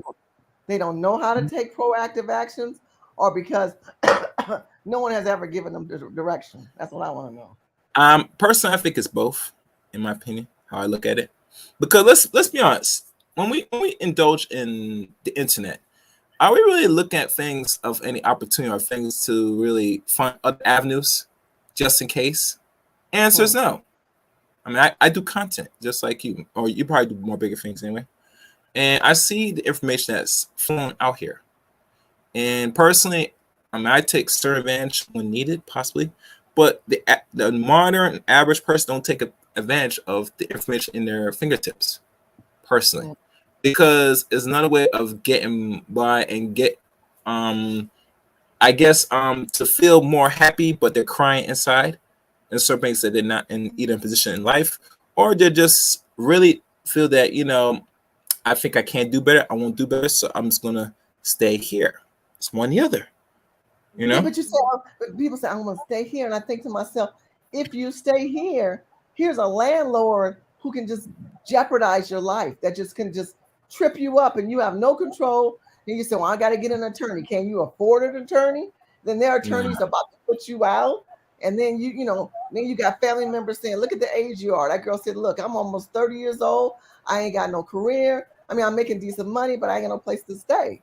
they don't know how to take proactive actions, or because no one has ever given them direction? That's what I want to know. Personally, I think it's both, in my opinion, how I look at it. Because let's be honest, when we indulge in the internet, are we really looking at things of any opportunity or things to really find other avenues just in case? Answer is no. I mean, I do content just like you, or you probably do more bigger things anyway. And I see the information that's flowing out here. And personally, I mean, I take certain advantage when needed, possibly, but the modern average person don't take advantage of the information in their fingertips, personally, because it's another way of getting by and get, I guess, to feel more happy, but they're crying inside, and certain things that they're not in either position in life, or they just really feel that, I think I can't do better. I won't do better, so I'm just gonna stay here. It's one or the other, Yeah, but people say I'm gonna stay here, and I think to myself, if you stay here, here's a landlord who can just jeopardize your life. That can just trip you up, and you have no control. And you say, "Well, I got to get an attorney. Can you afford an attorney?" Then their attorney's about to put you out, and then then you got family members saying, "Look at the age you are." That girl said, "Look, I'm almost 30 years old. I ain't got no career. I mean, I'm making decent money, but I ain't got no place to stay."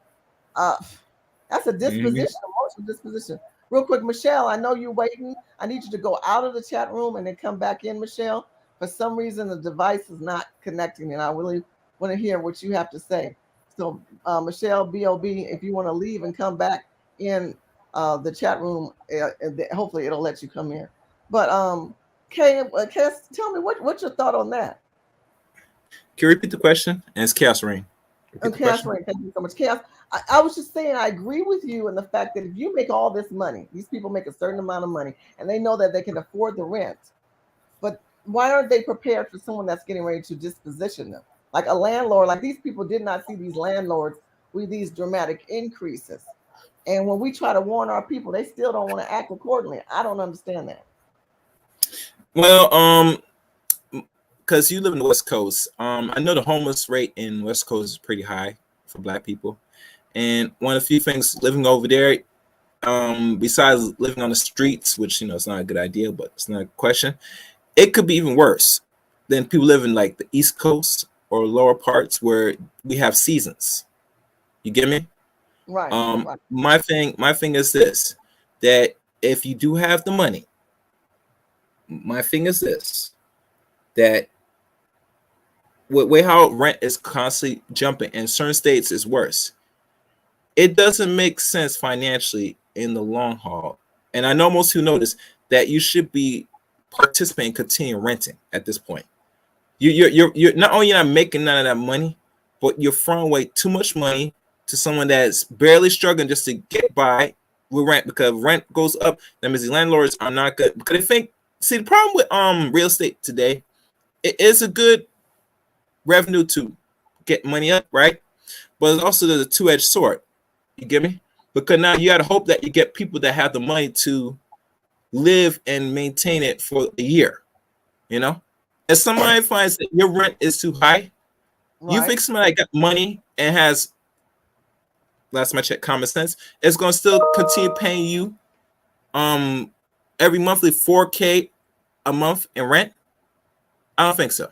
That's a disposition, emotional disposition. Real quick, Michelle, I know you're waiting. I need you to go out of the chat room and then come back in, Michelle. For some reason, the device is not connecting, and I really want to hear what you have to say. So, Michelle, B.O.B., if you want to leave and come back in the chat room, hopefully it'll let you come in. But, Kay, tell me, what's your thought on that? Can you repeat the question? And it's Chaos Rain. Chaos Rain, thank you so much. Chaos, I was just saying, I agree with you in the fact that if you make all this money, these people make a certain amount of money, and they know that they can afford the rent, but why aren't they prepared for someone that's getting ready to disposition them? Like a landlord, like these people did not see these landlords with these dramatic increases. And when we try to warn our people, they still don't want to act accordingly. I don't understand that. Well, because you live in the West Coast, I know the homeless rate in West Coast is pretty high for Black people. And one of the few things living over there, besides living on the streets, which, it's not a good idea, but it's not a question, it could be even worse than people live in like the East Coast or lower parts where we have seasons. You get me? Right. Right. My thing is this, that if you do have the money, my thing is this, that way how rent is constantly jumping in certain states is worse. It doesn't make sense financially in the long haul. And I know most who know this, that you should be participating, continue renting at this point. You're not only not making none of that money, but you're throwing away too much money to someone that's barely struggling just to get by with rent, because rent goes up. That means the landlords are not good. Because they think, see, the problem with real estate today, it is a good revenue to get money up, right? But it's also there's a two-edged sword. You get me? Because now you got to hope that you get people that have the money to live and maintain it for a year. If somebody finds that your rent is too high, you think somebody that got money and has, last time I checked, common sense, is going to still continue paying you every monthly $4K a month in rent? I don't think so.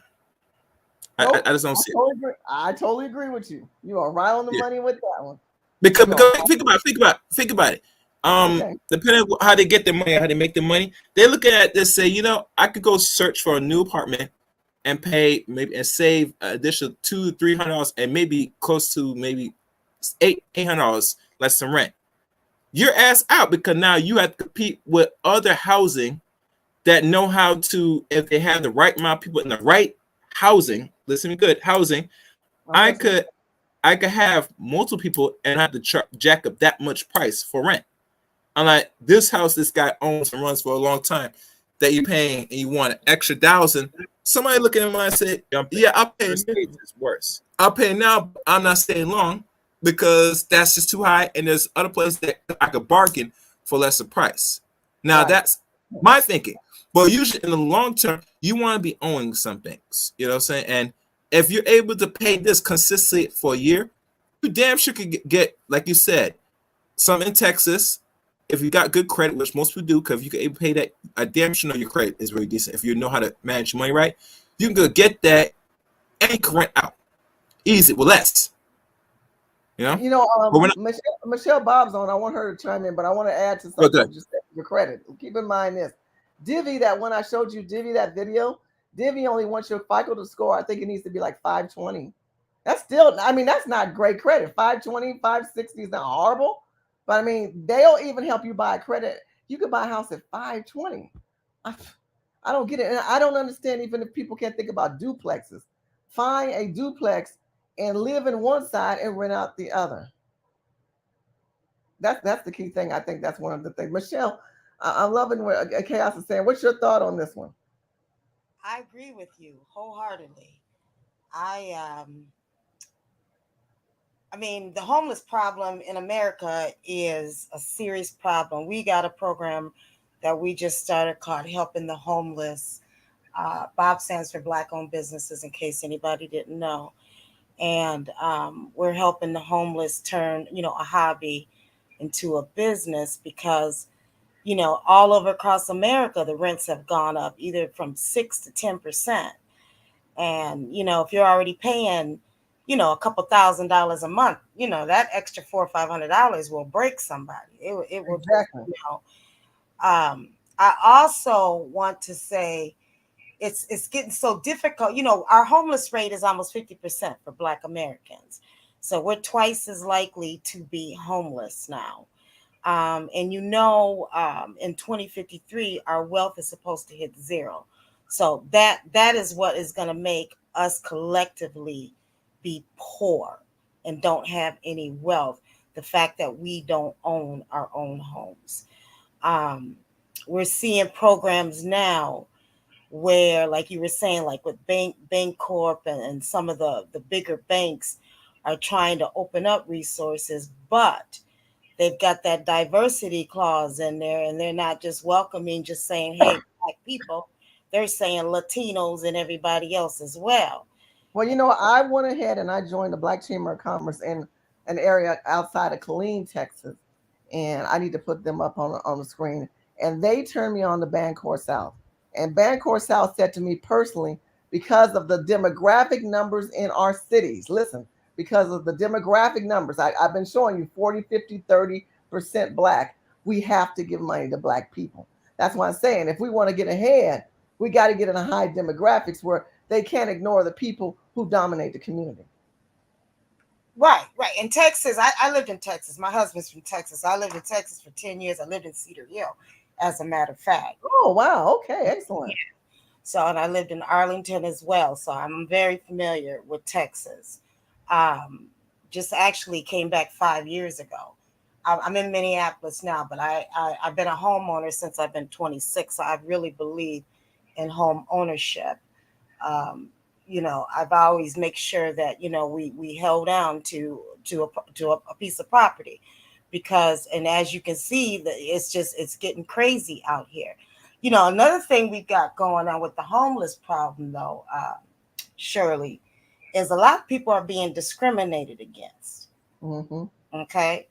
Nope. I just don't see it. I totally agree with you. You are right on the money with that one. Because think about it. Depending on how they get their money, how they make their money, they look at this, say, I could go search for a new apartment and pay maybe and save an additional $200-300 and maybe close to maybe $800 less than rent. Your ass out, because now you have to compete with other housing that know how to, if they have the right amount of people in the right housing, listen to me good, housing, I could have multiple people and have to jack up that much price for rent. Unlike this house this guy owns and runs for a long time, that you're paying and you want an extra $1,000. Somebody looking at mine and say, yeah, I'll pay. It's worse. I'll pay now, but I'm not staying long because that's just too high. And there's other places that I could bargain for lesser price. Now that's my thinking. But usually in the long term, you want to be owning some things. You know what I'm saying? And if you're able to pay this consistently for a year, you damn sure could get, like you said, some in Texas. If you got good credit, which most people do, because if you can able to pay that, I damn sure know your credit is very decent. If you know how to manage your money right, you can go get that and you can rent out easy with less. Michelle Bob's on. I want her to chime in, but I want to add to something. Just your credit. Keep in mind this. Divvy, that when I showed you Divvy that video, Divvy only wants your FICO to score. I think it needs to be like 520. That's still, that's not great credit. 520, 560 is not horrible. But they'll even help you buy credit. You could buy a house at 520. I don't get it. And I don't understand even if people can't think about duplexes. Find a duplex and live in one side and rent out the other. That's the key thing. I think that's one of the things. Michelle, I'm loving what Chaos is saying. What's your thought on this one? I agree with you wholeheartedly. The homeless problem in America is a serious problem. We got a program that we just started called Helping the Homeless. Bob stands for Black-owned businesses, in case anybody didn't know. And we're helping the homeless turn, a hobby into a business because, all over across America, the rents have gone up either from 6 to 10%. And, if you're already paying a couple $1,000s a month, that extra $400 or $500 will break somebody. It will Exactly. I also want to say it's getting so difficult. Our homeless rate is almost 50% for Black Americans. So we're twice as likely to be homeless now. And in 2053, our wealth is supposed to hit zero. So that is what is going to make us collectively be poor and don't have any wealth. The fact that we don't own our own homes. We're seeing programs now where, like you were saying, like with Bank Corp and some of the bigger banks are trying to open up resources, but they've got that diversity clause in there, and they're not just welcoming, just saying, hey, Black people. They're saying Latinos and everybody else as well. Well, I went ahead and I joined the Black Chamber of Commerce in an area outside of Killeen, Texas. And I need to put them up on the screen. And they turned me on to Bancorp South. And Bancorp South said to me personally, because of the demographic numbers in our cities, listen, because of the demographic numbers, I've been showing you 40, 50, 30% Black. We have to give money to Black people. That's why I'm saying if we want to get ahead, we got to get in a high demographics where they can't ignore the people who dominate the community. Right. In Texas, I lived in Texas. My husband's from Texas. I lived in Texas for 10 years. I lived in Cedar Hill, as a matter of fact. Oh, wow. Okay, excellent. Yeah. So, and I lived in Arlington as well. So I'm very familiar with Texas. Just actually came back 5 years ago. I'm in Minneapolis now, but I've been a homeowner since I've been 26. So I really believe in home ownership. I've always make sure that we held down to a piece of property, because, and as you can see, that it's getting crazy out here. Another thing we've got going on with the homeless problem, though, Shirley, is a lot of people are being discriminated against. Mm-hmm. Okay.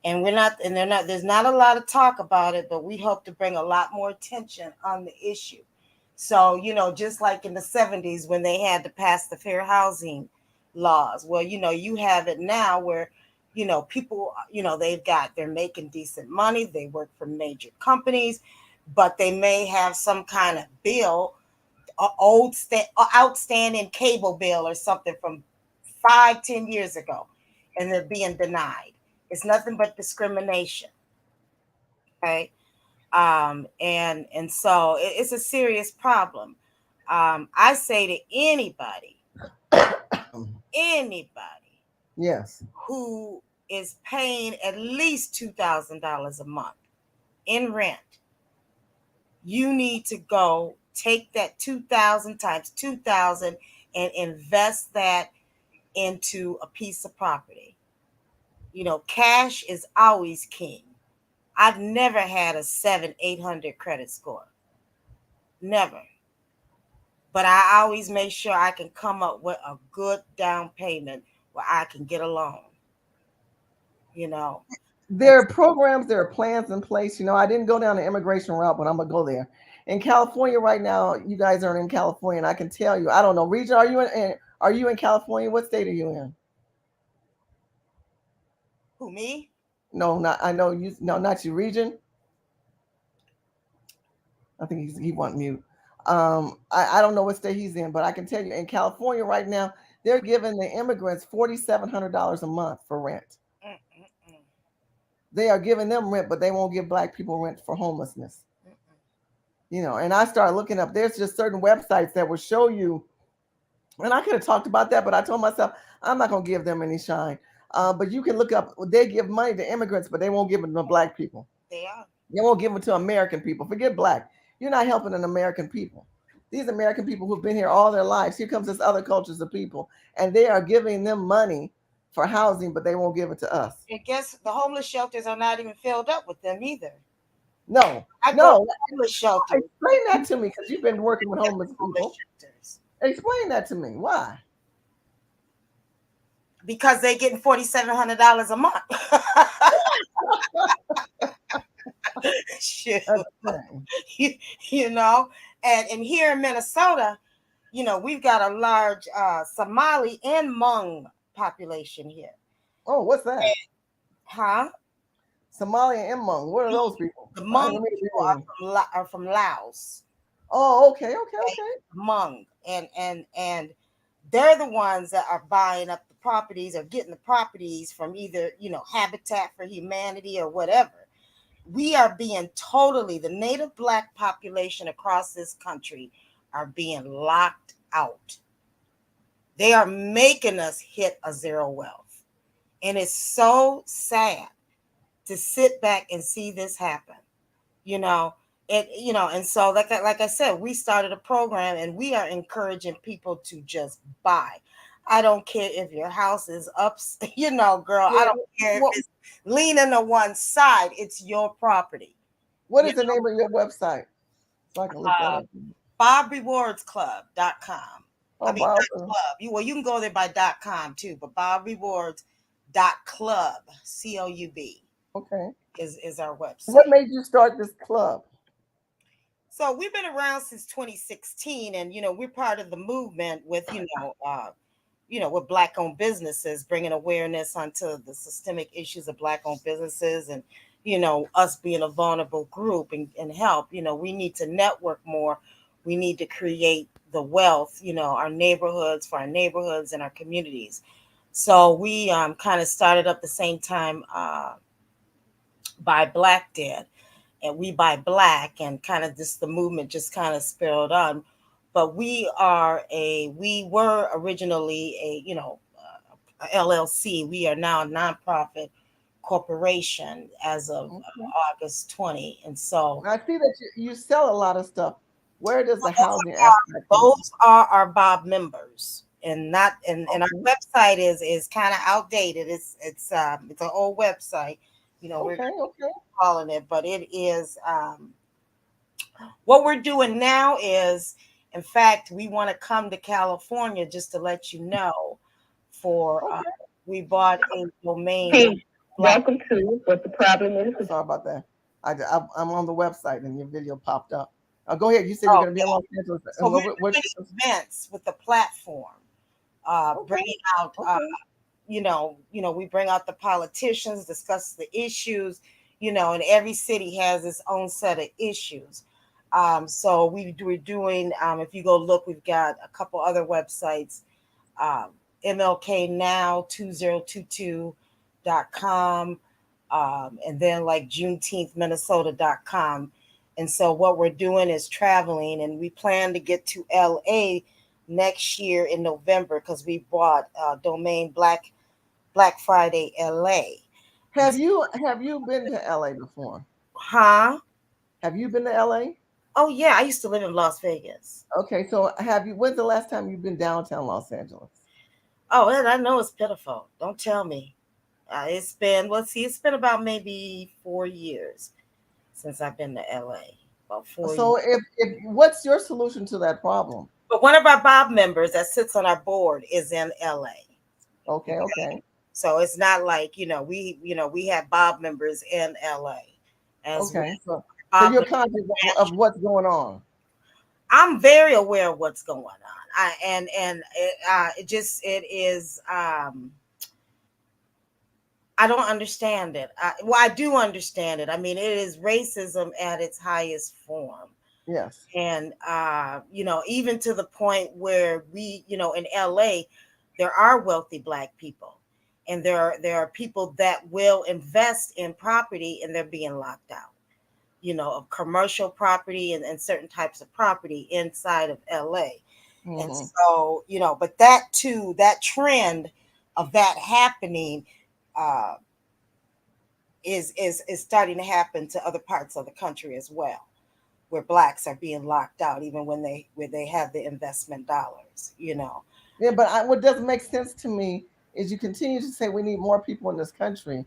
And there's not a lot of talk about it, but we hope to bring a lot more attention on the issue. So, just like in the 70s when they had to pass the fair housing laws, well, you have it now where, people, they're making decent money. They work for major companies, but they may have some kind of bill, outstanding cable bill or something from 5-10 years ago, and they're being denied. It's nothing but discrimination. Okay. And so it's a serious problem. I say to anybody, yes, who is paying at least $2,000 a month in rent, you need to go take that 2,000 times 2,000 and invest that into a piece of property. Cash is always king. I've never had a 700-800 credit score. Never. But I always make sure I can come up with a good down payment where I can get a loan. There are programs, there are plans in place. I didn't go down the immigration route, but I'm going to go there. In California right now, you guys are in California, and I can tell you, I don't know, Region, are you in California? What state are you in? Who, me? No, not you, Region. I think he wants mute. I don't know what state he's in, but I can tell you in California right now, they're giving the immigrants $4,700 a month for rent. They are giving them rent, but they won't give Black people rent for homelessness. And I started looking up, there's just certain websites that will show you, and I could have talked about that, but I told myself, I'm not going to give them any shine. But you can look up, they give money to immigrants, but they won't give it to Black people. They are. They won't give it to American people. Forget Black. You're not helping an American people. These American people who've been here all their lives, here comes this other cultures of people, and they are giving them money for housing, but they won't give it to us. I guess the homeless shelters are not even filled up with them either. No. Homeless shelters. Explain that to me, because you've been working with homeless people. Explain that to me. Why? Because they're getting $4,700 a month. Shit. And here in Minnesota, we've got a large Somali and Hmong population here. Oh, what's that? Huh? Somalia and Hmong. What are those people? The I Hmong don't know people are from Laos. Oh, okay. Hmong, and they're the ones that are buying up the properties or getting the properties from either Habitat for Humanity or whatever. We are being the native Black population across this country are being locked out. They are making us hit a zero wealth. And it's so sad to sit back and see this happen. And so like I said, we started a program and we are encouraging people to just buy. I don't care if your house is up, girl. I don't care if it's leaning to one side. It's your property. What is the name of your website? So I can look that up. BobRewardsClub.com. Oh, Club. You can go there by .com too, but BobRewards.club, COUB. Okay. Is our website. What made you start this club? So we've been around since 2016, and we're part of the movement with with Black-owned businesses, bringing awareness onto the systemic issues of Black-owned businesses, and us being a vulnerable group and help. We need to network more. We need to create the wealth. Our neighborhoods for our neighborhoods and our communities. So we kind of started up the same time. Buy Black did, and we buy Black, and kind of the movement just kind of spiraled on. But we were originally a LLC. We are now a nonprofit corporation as of August 20. And so I see that you sell a lot of stuff. Where does the housing aspect? Those are our Bob members, and our website is kind of outdated. It's an old website. We're calling it, but it is what we're doing now is, in fact, we want to come to California, just to let you know, we bought a domain. Hey, welcome to What the Problem Is. Sorry about that. I'm on the website and your video popped up. Go ahead. You said you're going to be in Los Angeles. So we're doing events with the platform, bringing out we bring out the politicians, discuss the issues, and every city has its own set of issues. So we're doing, if you go look, we've got a couple other websites, MLKnow2022.com, and then like JuneteenthMinnesota.com. And so what we're doing is traveling, and we plan to get to LA next year in November, because we bought a domain Black Friday LA. Have you been to LA before? Huh? Have you been to LA? Oh yeah, I used to live in Las Vegas. Okay, so when's the last time you've been downtown Los Angeles? Oh, and I know it's pitiful. Don't tell me. It's been about maybe 4 years since I've been to LA. About 4 years. So if what's your solution to that problem? But one of our Bob members that sits on our board is in LA. Okay. So it's not like, we have Bob members in LA. Okay. So you're conscious of what's going on. I'm very aware of what's going on. It is I don't understand it. I do understand it. I mean, it is racism at its highest form. Yes. And even to the point where we, in LA, there are wealthy Black people, and there are people that will invest in property, and they're being locked out, of commercial property and certain types of property inside of LA. Mm-hmm. And so, but that trend of that happening is starting to happen to other parts of the country as well, where Blacks are being locked out, even when they have the investment dollars, Yeah, but what doesn't make sense to me is you continue to say we need more people in this country,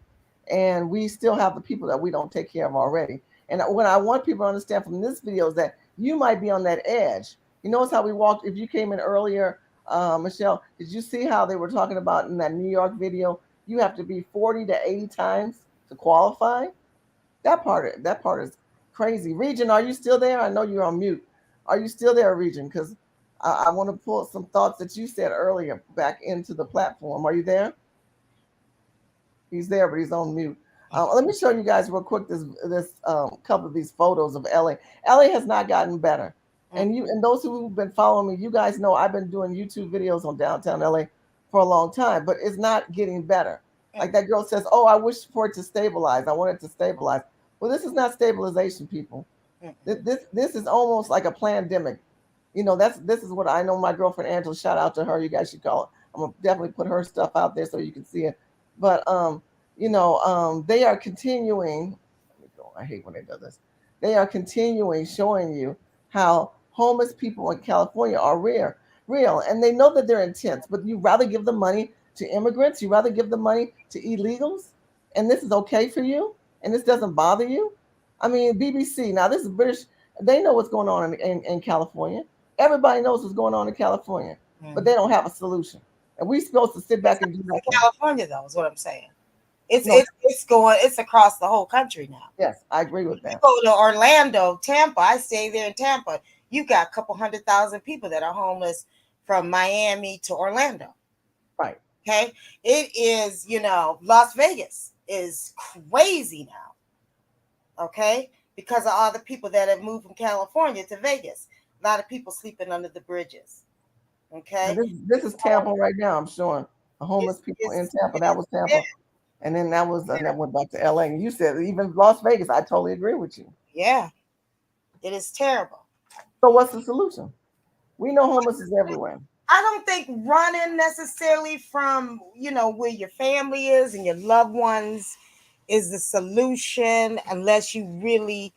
and we still have the people that we don't take care of already. And what I want people to understand from this video is that you might be on that edge. You notice how we walked, if you came in earlier, Michelle, did you see how they were talking about in that New York video, you have to be 40 to 80 times to qualify? That part is crazy. Region, are you still there? I know you're on mute. Are you still there, Region? Because I want to pull some thoughts that you said earlier back into the platform. Are you there? He's there, but he's on mute. Let me show you guys real quick this couple of these photos of LA. LA has not gotten better, and those who've been following me, you guys know I've been doing YouTube videos on downtown LA for a long time, but it's not getting better. Like that girl says, "Oh, I wish for it to stabilize. I want it to stabilize." Well, this is not stabilization, people. This is almost like a pandemic. You know, this is what I know. My girlfriend Angela, shout out to her. You guys should call it. I'm gonna definitely put her stuff out there so you can see it. But they are continuing. Let me go. I hate when they do this. They are continuing showing you how homeless people in California are real, and they know that they're intense. But you rather give the money to immigrants, you rather give the money to illegals, and this is okay for you, and this doesn't bother you. I mean, BBC. Now this is British. They know what's going on in California. Everybody knows what's going on in California, but they don't have a solution. And we're supposed to sit back and do nothing. California, though, is what I'm saying. It's No. it's across the whole country now. Yes, I agree with that. You go to Orlando, Tampa. I stay there in Tampa. You got a couple 100,000 people that are homeless from Miami to Orlando. Right. Okay. It is, Las Vegas is crazy now. Okay. Because of all the people that have moved from California to Vegas. A lot of people sleeping under the bridges. Okay. This is Tampa right now. I'm showing the homeless people in Tampa. That was Tampa. And then that went back to LA. And you said even Las Vegas. I totally agree with you. Yeah. It is terrible. So what's the solution? We know homeless is everywhere. I don't think running necessarily from, where your family is and your loved ones is the solution unless you really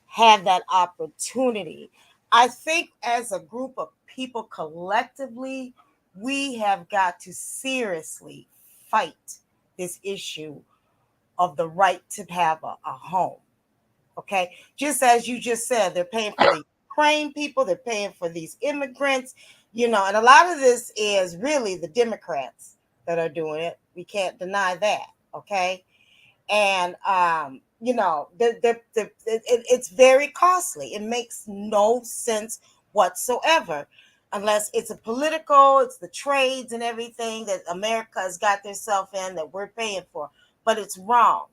have that opportunity. I think as a group of people collectively, we have got to seriously fight this issue of the right to have a home. Okay. Just as you just said, they're paying for the Ukraine people, they're paying for these immigrants, and a lot of this is really the Democrats that are doing it. We can't deny that. Okay. And, it's very costly. It makes no sense whatsoever unless it's it's the trades and everything that America has got themselves in that we're paying for, but it's wrong.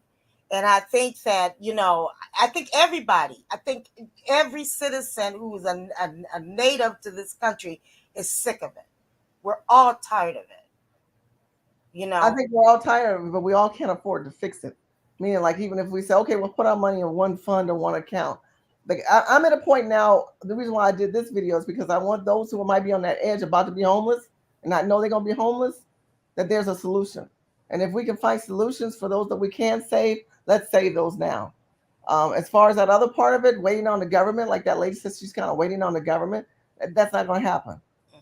And I think that, I think every citizen who is a native to this country is sick of it. We're all tired of it. I think we're all tired of it, but we all can't afford to fix it. Meaning, like, even if we say, okay, we'll put our money in one fund or one account. Like, I'm at a point now, the reason why I did this video is because I want those who might be on that edge about to be homeless and not know they're going to be homeless, that there's a solution. And if we can find solutions for those that we can save, let's save those now. As far as that other part of it, waiting on the government, like that lady says she's kind of waiting on the government, that's not going to happen.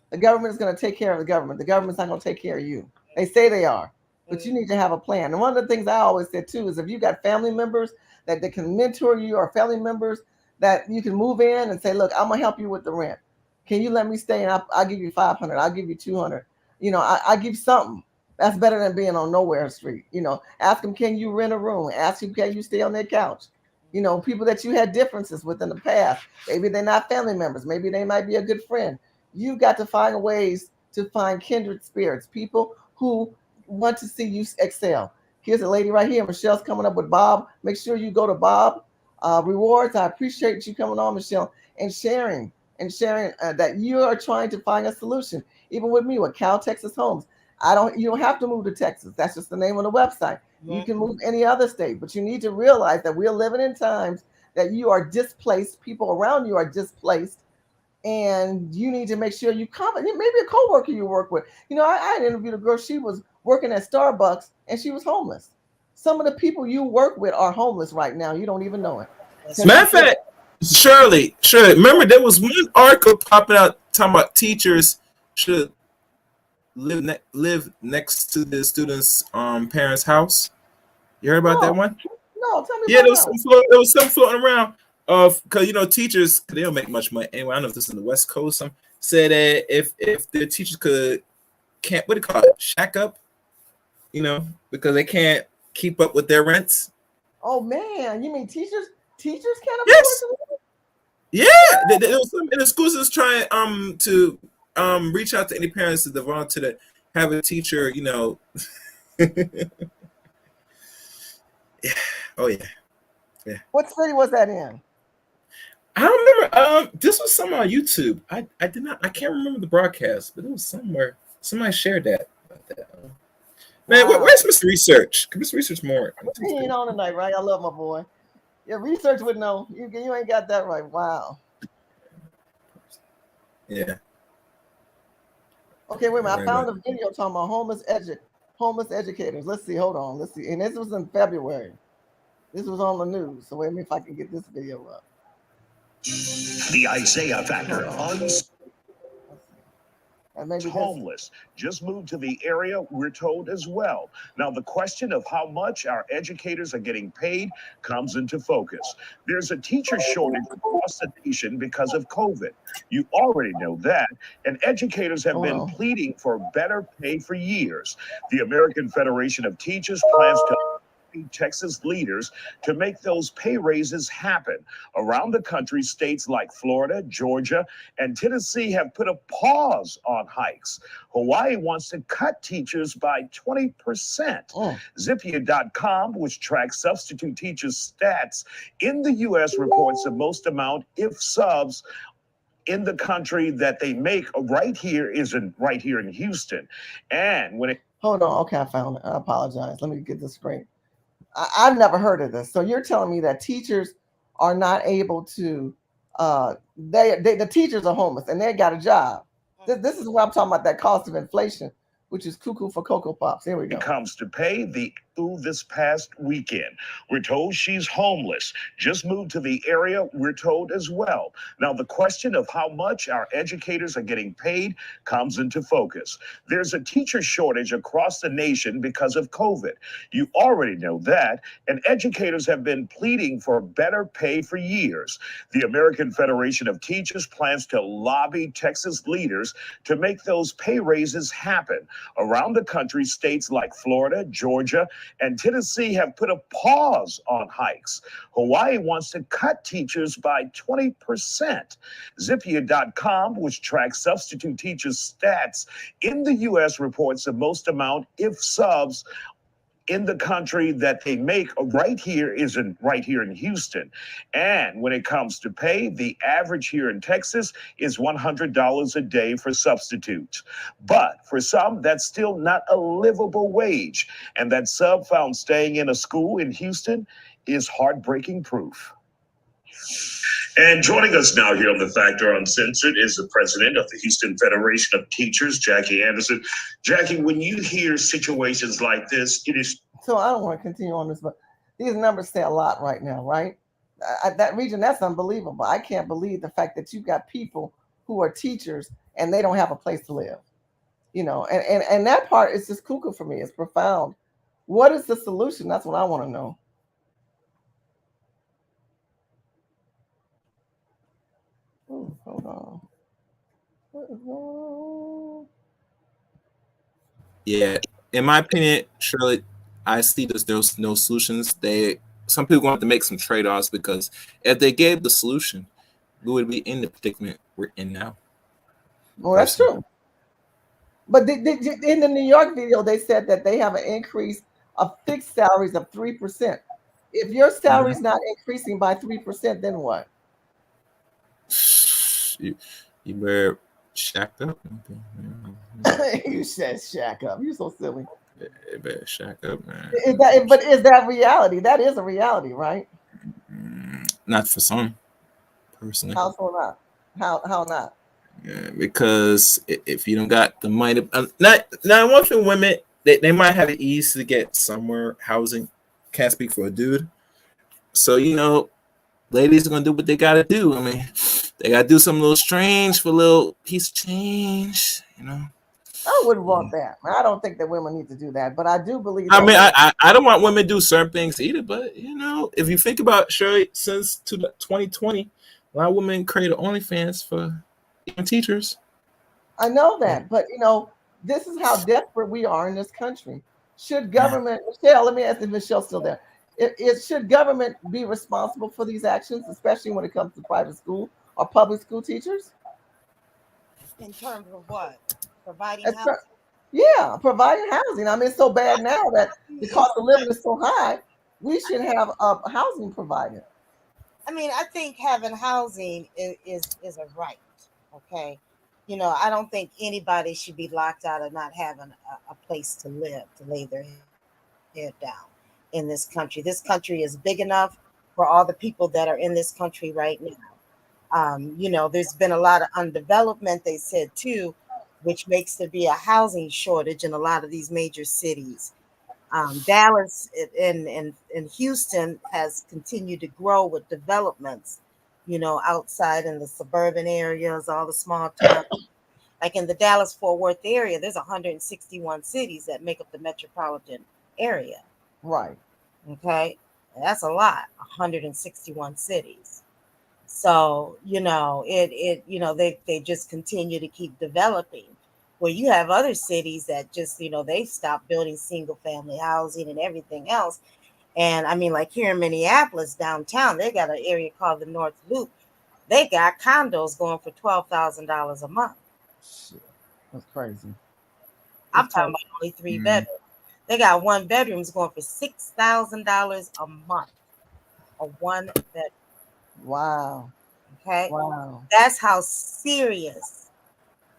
The government is going to take care of the government. The government's not going to take care of you. They say they are. But you need to have a plan. And one of the things I always said too is if you got family members that they can mentor you or family members that you can move in and say, look, I'm gonna help you with the rent. Can you let me stay? And I'll give you 500. I'll give you 200. I give something. That's better than being on nowhere street. Ask them, can you rent a room? Ask them, can you stay on their couch? People that you had differences with in the past. Maybe they're not family members. Maybe they might be a good friend. You've got to find ways to find kindred spirits, people who want to see you excel. Here's a lady right here. Michelle's coming up with Bob. Make sure you go to Bob Rewards. I appreciate you coming on, Michelle, and sharing that you are trying to find a solution. Even with me, with Cal Texas Homes. You don't have to move to Texas. That's just the name of the website. Mm-hmm. You can move any other state, but you need to realize that we're living in times that you are displaced. People around you are displaced. And you need to make sure you comment. Maybe a coworker you work with. I interviewed a girl. She was working at Starbucks and she was homeless. Some of the people you work with are homeless right now. You don't even know it. Matter of fact, Shirley, remember there was one article popping out talking about teachers should live next to the students' parents' house. You heard about that one? No, tell me. Yeah, there was some floating around. Because teachers, they don't make much money anyway. I don't know if this is in the West Coast. Some said that if the teachers can't what do you call it, shack up, because they can't keep up with their rents. Oh man, you mean teachers can't afford yes. to live? Yeah, there was some in the schools is trying to reach out to any parents that volunteer to have a teacher, you know. Yeah. Oh yeah. Yeah. What city was that in? I don't remember. This was somewhere on YouTube. I can't remember the broadcast, but it was somewhere. Somebody shared that. Man, Wow. where's Mr. Research? Can Mr. Research more? He ain't on tonight, right? I love my boy. Yeah, research would know. You ain't got that right. Wow. Yeah. Okay, wait a minute. I Right, found right. a video talking about homeless educators. Let's see. Hold on. Let's see. And this was in February. This was on the news. So wait a minute if I can get this video up. The Isaiah Factor. Maybe Homeless just moved to the area, we're told, as well. Now, the question of how much our educators are getting paid comes into focus. There's a teacher shortage across the nation because of COVID. You already know that. And educators have been pleading for better pay for years. The American Federation of Teachers plans to Texas leaders to make those pay raises happen. Around the country, states like Florida, Georgia, and Tennessee have put a pause on hikes. Hawaii wants to cut teachers by 20%. Zippia.com, which tracks substitute teachers' stats in the U.S., reports the most amount, if subs, in the country that they make right here in Houston. And when it Hold on. Okay, I found it. I apologize. Let me get this straight. I've never heard of this. So you're telling me that teachers are not able to, the teachers are homeless and they got a job. This is what I'm talking about, that cost of inflation, which is cuckoo for Cocoa Pops. Here we go. It comes to pay this past weekend. We're told she's homeless, just moved to the area, we're told as well. Now, the question of how much our educators are getting paid comes into focus. There's a teacher shortage across the nation because of COVID. You already know that, and educators have been pleading for better pay for years. The American Federation of Teachers plans to lobby Texas leaders to make those pay raises happen. Around the country, states like Florida, Georgia, and Tennessee have put a pause on hikes. Hawaii wants to cut teachers by 20%. Zippia.com, which tracks substitute teachers' stats in the U.S., reports the most amount, if subs, in the country that they make right here in Houston. And when it comes to pay, the average here in Texas is $100 a day for substitutes. But for some, that's still not a livable wage. And that sub found staying in a school in Houston is heartbreaking proof. And joining us now here on The Factor Uncensored is the president of the Houston Federation of Teachers, Jackie Anderson. Jackie, when you hear situations like this, it is... So I don't want to continue on this, but these numbers say a lot right now, right? That region, that's unbelievable. I can't believe the fact that you got people who are teachers and they don't have a place to live. You know, and that part is just cuckoo for me. It's profound. What is the solution? That's what I want to know. Ooh, hold on. What is going on? Yeah, in my opinion, Shirley, I see there's no solutions. Some people want to make some trade-offs because if they gave the solution, we would be in the predicament we're in now. Well, that's true. But in the New York video, they said that they have an increase of fixed salaries of 3%. If your salary is not increasing by 3%, then what? You better shack up. You said shack up. You're so silly. You better shack up, man. Is that reality? That is a reality, right? Not for some, personally. How so not? How not? Yeah, because if you don't got the money, not one for women, they might have it easy to get somewhere housing. Can't speak for a dude. So, you know, ladies are gonna do what they gotta do. I mean, they gotta do something a little strange for a little piece of change, you know. I wouldn't want that. I don't think that women need to do that, but I do believe. I mean, I don't want women to do certain things either, but you know, if you think about Shirley, since 2020, a lot of women created OnlyFans for teachers. I know that, but you know, this is how desperate we are in this country. Should government, Michelle, let me ask if Michelle's still there. Should government be responsible for these actions, especially when it comes to private school? are public school teachers. In terms of what? Providing As housing? per- yeah, providing housing. I mean, it's so bad now that the cost of living is so high. We should have housing provided. I mean, I think having housing is a right. Okay. You know, I don't think anybody should be locked out of not having a place to live, to lay their head down in this country. This country is big enough for all the people that are in this country right now. You know, there's been a lot of undevelopment, they said too, which makes there be a housing shortage in a lot of these major cities. Dallas and Houston has continued to grow with developments, you know, outside in the suburban areas, all the small towns. Like in the Dallas Fort Worth area, there's 161 cities that make up the metropolitan area. Right. Okay. That's a lot, 161 cities. So, you know, they just continue to keep developing. Where you have other cities that just, you know, they've stopped building single family housing and everything else. And I mean, like here in Minneapolis downtown, they got an area called the North Loop. They got condos going for $12,000 a month. Shit, that's crazy. I'm talking about only 3 bedrooms. They got 1 bedrooms going for $6,000 a month. A 1 bedroom. Wow. Okay. Wow. That's how serious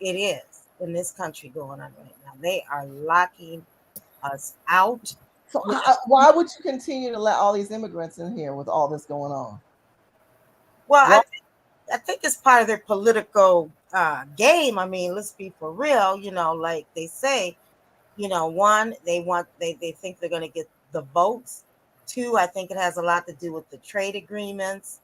it is in this country going on right now. They are locking us out. So why would you continue to let all these immigrants in here with all this going on? Well, I think it's part of their political game. I mean, let's be for real. You know, like they say, you know, one, they think they're going to get the votes. 2, I think it has a lot to do with the trade agreements,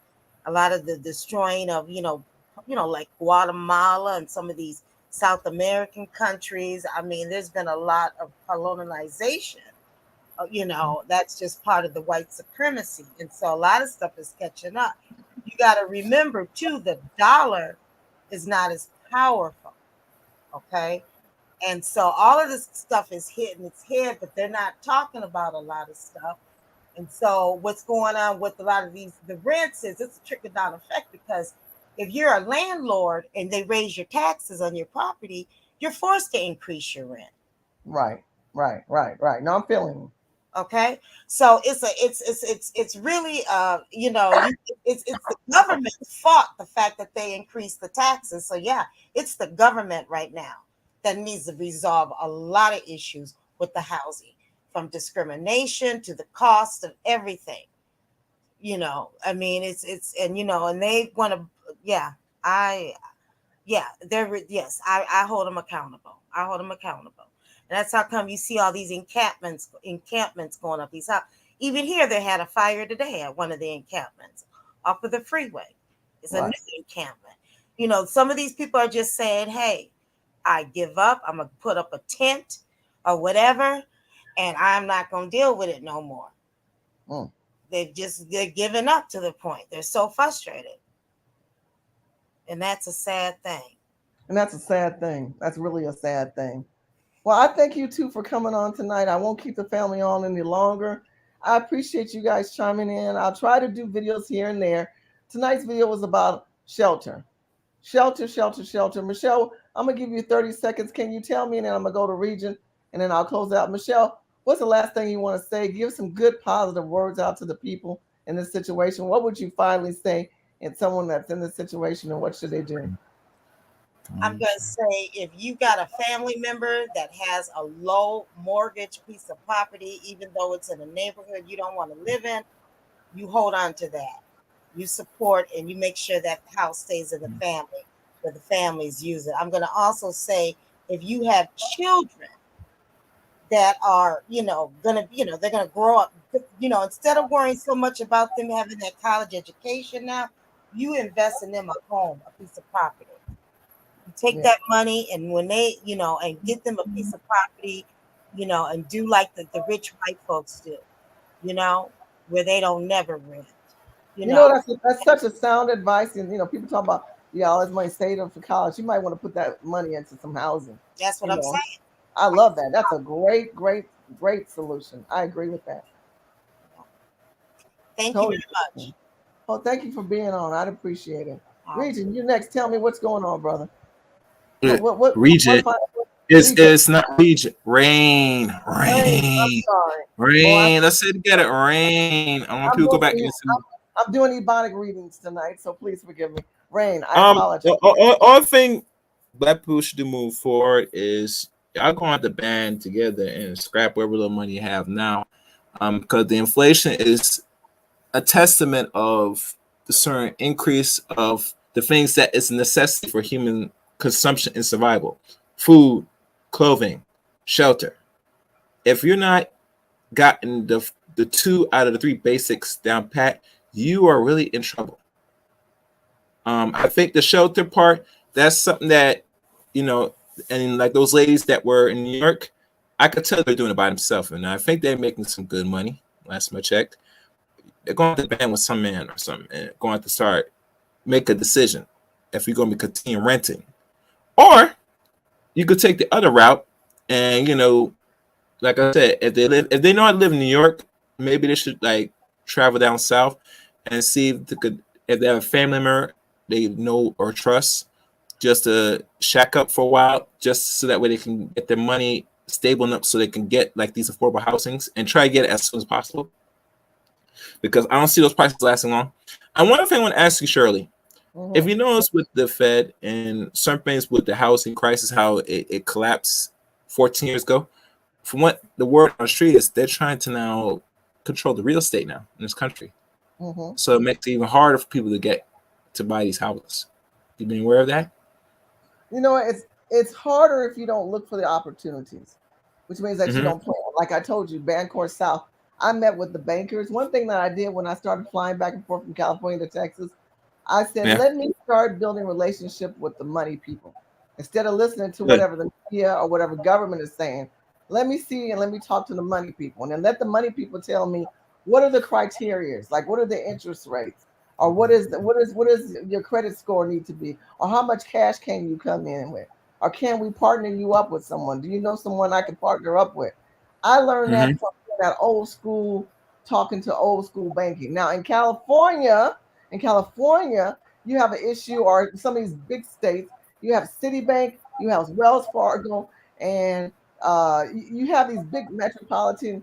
a lot of the destroying of, you know, like Guatemala and some of these South American countries. I mean, there's been a lot of colonization. You know, that's just part of the white supremacy. And so a lot of stuff is catching up. You got to remember, too, the dollar is not as powerful. Okay. And so all of this stuff is hitting its head, but they're not talking about a lot of stuff. And so what's going on with a lot of the rents is it's a trickle down effect, because if you're a landlord and they raise your taxes on your property, you're forced to increase your rent. Right. No, I'm feeling you. Okay, so it's really you know, it's the government fought the fact that they increased the taxes. So yeah, it's the government right now that needs to resolve a lot of issues with the housing, from discrimination to the cost of everything. You know, I mean, it's and you know, and they want to, yeah, I hold them accountable. I hold them accountable. And that's how come you see all these encampments going up these houses. Even here, they had a fire today at one of the encampments off of the freeway. It's a new encampment. You know, some of these people are just saying, hey, I give up. I'm going to put up a tent or whatever, and I'm not going to deal with it no more. They're giving up to the point. They're so frustrated. And that's a sad thing. And that's a sad thing. That's really a sad thing. Well, I thank you too for coming on tonight. I won't keep the family on any longer. I appreciate you guys chiming in. I'll try to do videos here and there. Tonight's video was about shelter. Shelter. Michelle, I'm going to give you 30 seconds. Can you tell me? And then I'm going to go to Region, and then I'll close out. Michelle, what's the last thing you want to say? Give some good, positive words out to the people in this situation. What would you finally say in someone that's in this situation, and what should they do? I'm going to say, if you got a family member that has a low mortgage piece of property, even though it's in a neighborhood you don't want to live in, you hold on to that. You support and you make sure that the house stays in the family, where the families use it. I'm going to also say, if you have children that are, you know, they're going to grow up, you know, instead of worrying so much about them having that college education now, you invest in them a home, a piece of property. Take that money, and when they, you know, and get them a piece of property, you know, and do like the rich white folks do, you know, where they don't never rent. You know, that's such a sound advice. And, you know, people talk about, all this money saved up for college. You might want to put that money into some housing. That's what I'm saying. I love that. That's a great solution. I agree with that. Thank you very much. Well, thank you for being on. I'd appreciate it. Region, you next. Tell me what's going on, brother. Region Region. is not region. Rain. I'm sorry. Rain. Let's say it together. Rain. I want people to go back and listen. I'm doing ebonic readings tonight, so please forgive me. Rain, I apologize. All thing black people should do move forward is y'all going to have to band together and scrap whatever little money you have now, because the inflation is a testament of the certain increase of the things that is a necessity for human consumption and survival: food, clothing, shelter. If you're not gotten the 2 out of the 3 basics down pat, you are really in trouble. I think the shelter part, that's something that, and like those ladies that were in New York, I could tell they're doing it by themselves, and I think they're making some good money. Last time I checked, they're going to band with some man or something, and going to start make a decision if you're going to continue renting, or you could take the other route, and like I said, if they know how to live in New York, maybe they should like travel down south and see if they have a family member they know or trust, just to shack up for a while, just so that way they can get their money stable enough so they can get like these affordable housings and try to get it as soon as possible. Because I don't see those prices lasting long. And one thing I want to ask you, Shirley, if you notice with the Fed and certain things with the housing crisis, how it collapsed 14 years ago, from what the word on the street is, they're trying to now control the real estate now in this country. So it makes it even harder for people to buy these houses. You been aware of that? It's harder if you don't look for the opportunities, which means that you don't plan. Like I told you, Bancorp South, I met with the bankers. One thing that I did when I started flying back and forth from California to Texas, I said, let me start building relationship with the money people. Instead of listening to whatever the media or whatever government is saying, let me see and let me talk to the money people. And then let the money people tell me, what are the criteria? Like, what are the interest rates? Or what is your credit score need to be? Or how much cash can you come in with? Or can we partner you up with someone? Do you know someone I can partner up with? I learned that from that old school, talking to old school banking. Now in California, you have an issue, or some of these big states, you have Citibank, you have Wells Fargo, and you have these big metropolitan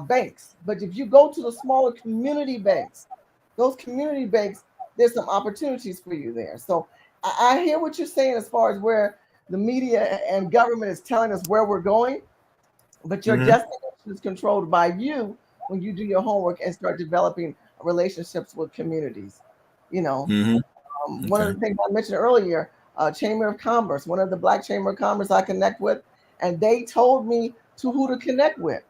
banks. But if you go to the smaller community banks, those community banks, there's some opportunities for you there. So I hear what you're saying as far as where the media and government is telling us where we're going, but your destination is controlled by you when you do your homework and start developing relationships with communities. One of the things I mentioned earlier, Chamber of Commerce, one of the Black Chamber of Commerce I connect with, and they told me who to connect with.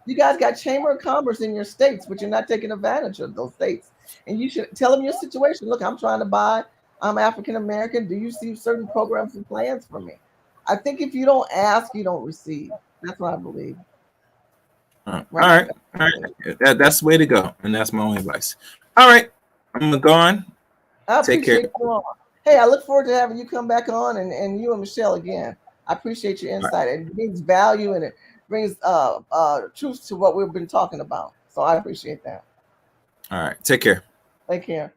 You guys got Chamber of Commerce in your states, but you're not taking advantage of those states. And you should tell them your situation. Look, I'm trying to buy. I'm African American. Do you see certain programs and plans for me? I think if you don't ask, you don't receive. That's what I believe. All right. That's the way to go, and that's my only advice. All right, I'm gonna go on. I Take care. appreciate you on. Hey, I look forward to having you come back on, and you and Michelle again. I appreciate your insight. It brings value, and it brings truth to what we've been talking about. So I appreciate that. All right, take care. Take care.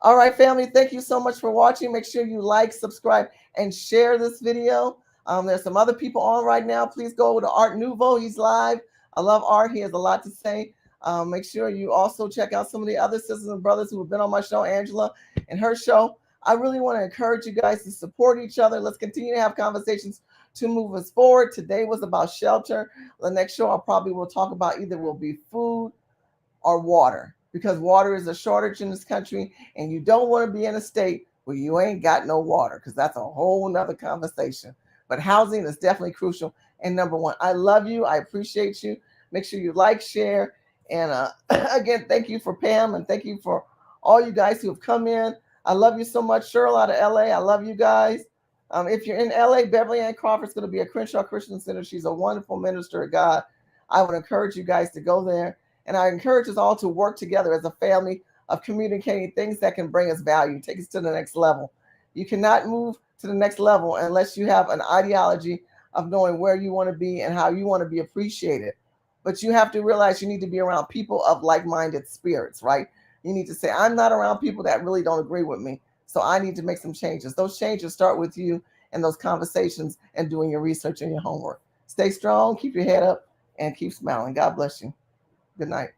All right, family, thank you so much for watching. Make sure you like, subscribe, and share this video. There's some other people on right now. Please go to Art Nouveau. He's live. I love Art. He has a lot to say. Make sure you also check out some of the other sisters and brothers who have been on my show, Angela and her show. I really want to encourage you guys to support each other. Let's continue to have conversations to move us forward. Today was about shelter. The next show I probably will talk about either will be food or water, because water is a shortage in this country, and you don't want to be in a state where you ain't got no water, because that's a whole nother conversation. But housing is definitely crucial. And number one, I love you. I appreciate you. Make sure you like, share. And again, thank you for Pam, and thank you for all you guys who have come in. I love you so much. Cheryl out of LA, I love you guys. If you're in LA, Beverly Ann Crawford's going to be at Crenshaw Christian Center. She's a wonderful minister of God. I would encourage you guys to go there. And I encourage us all to work together as a family of communicating things that can bring us value, take us to the next level. You cannot move to the next level unless you have an ideology of knowing where you want to be and how you want to be appreciated. But you have to realize you need to be around people of like-minded spirits, right? You need to say, I'm not around people that really don't agree with me. So I need to make some changes. Those changes start with you and those conversations and doing your research and your homework. Stay strong, keep your head up, and keep smiling. God bless you. Good night.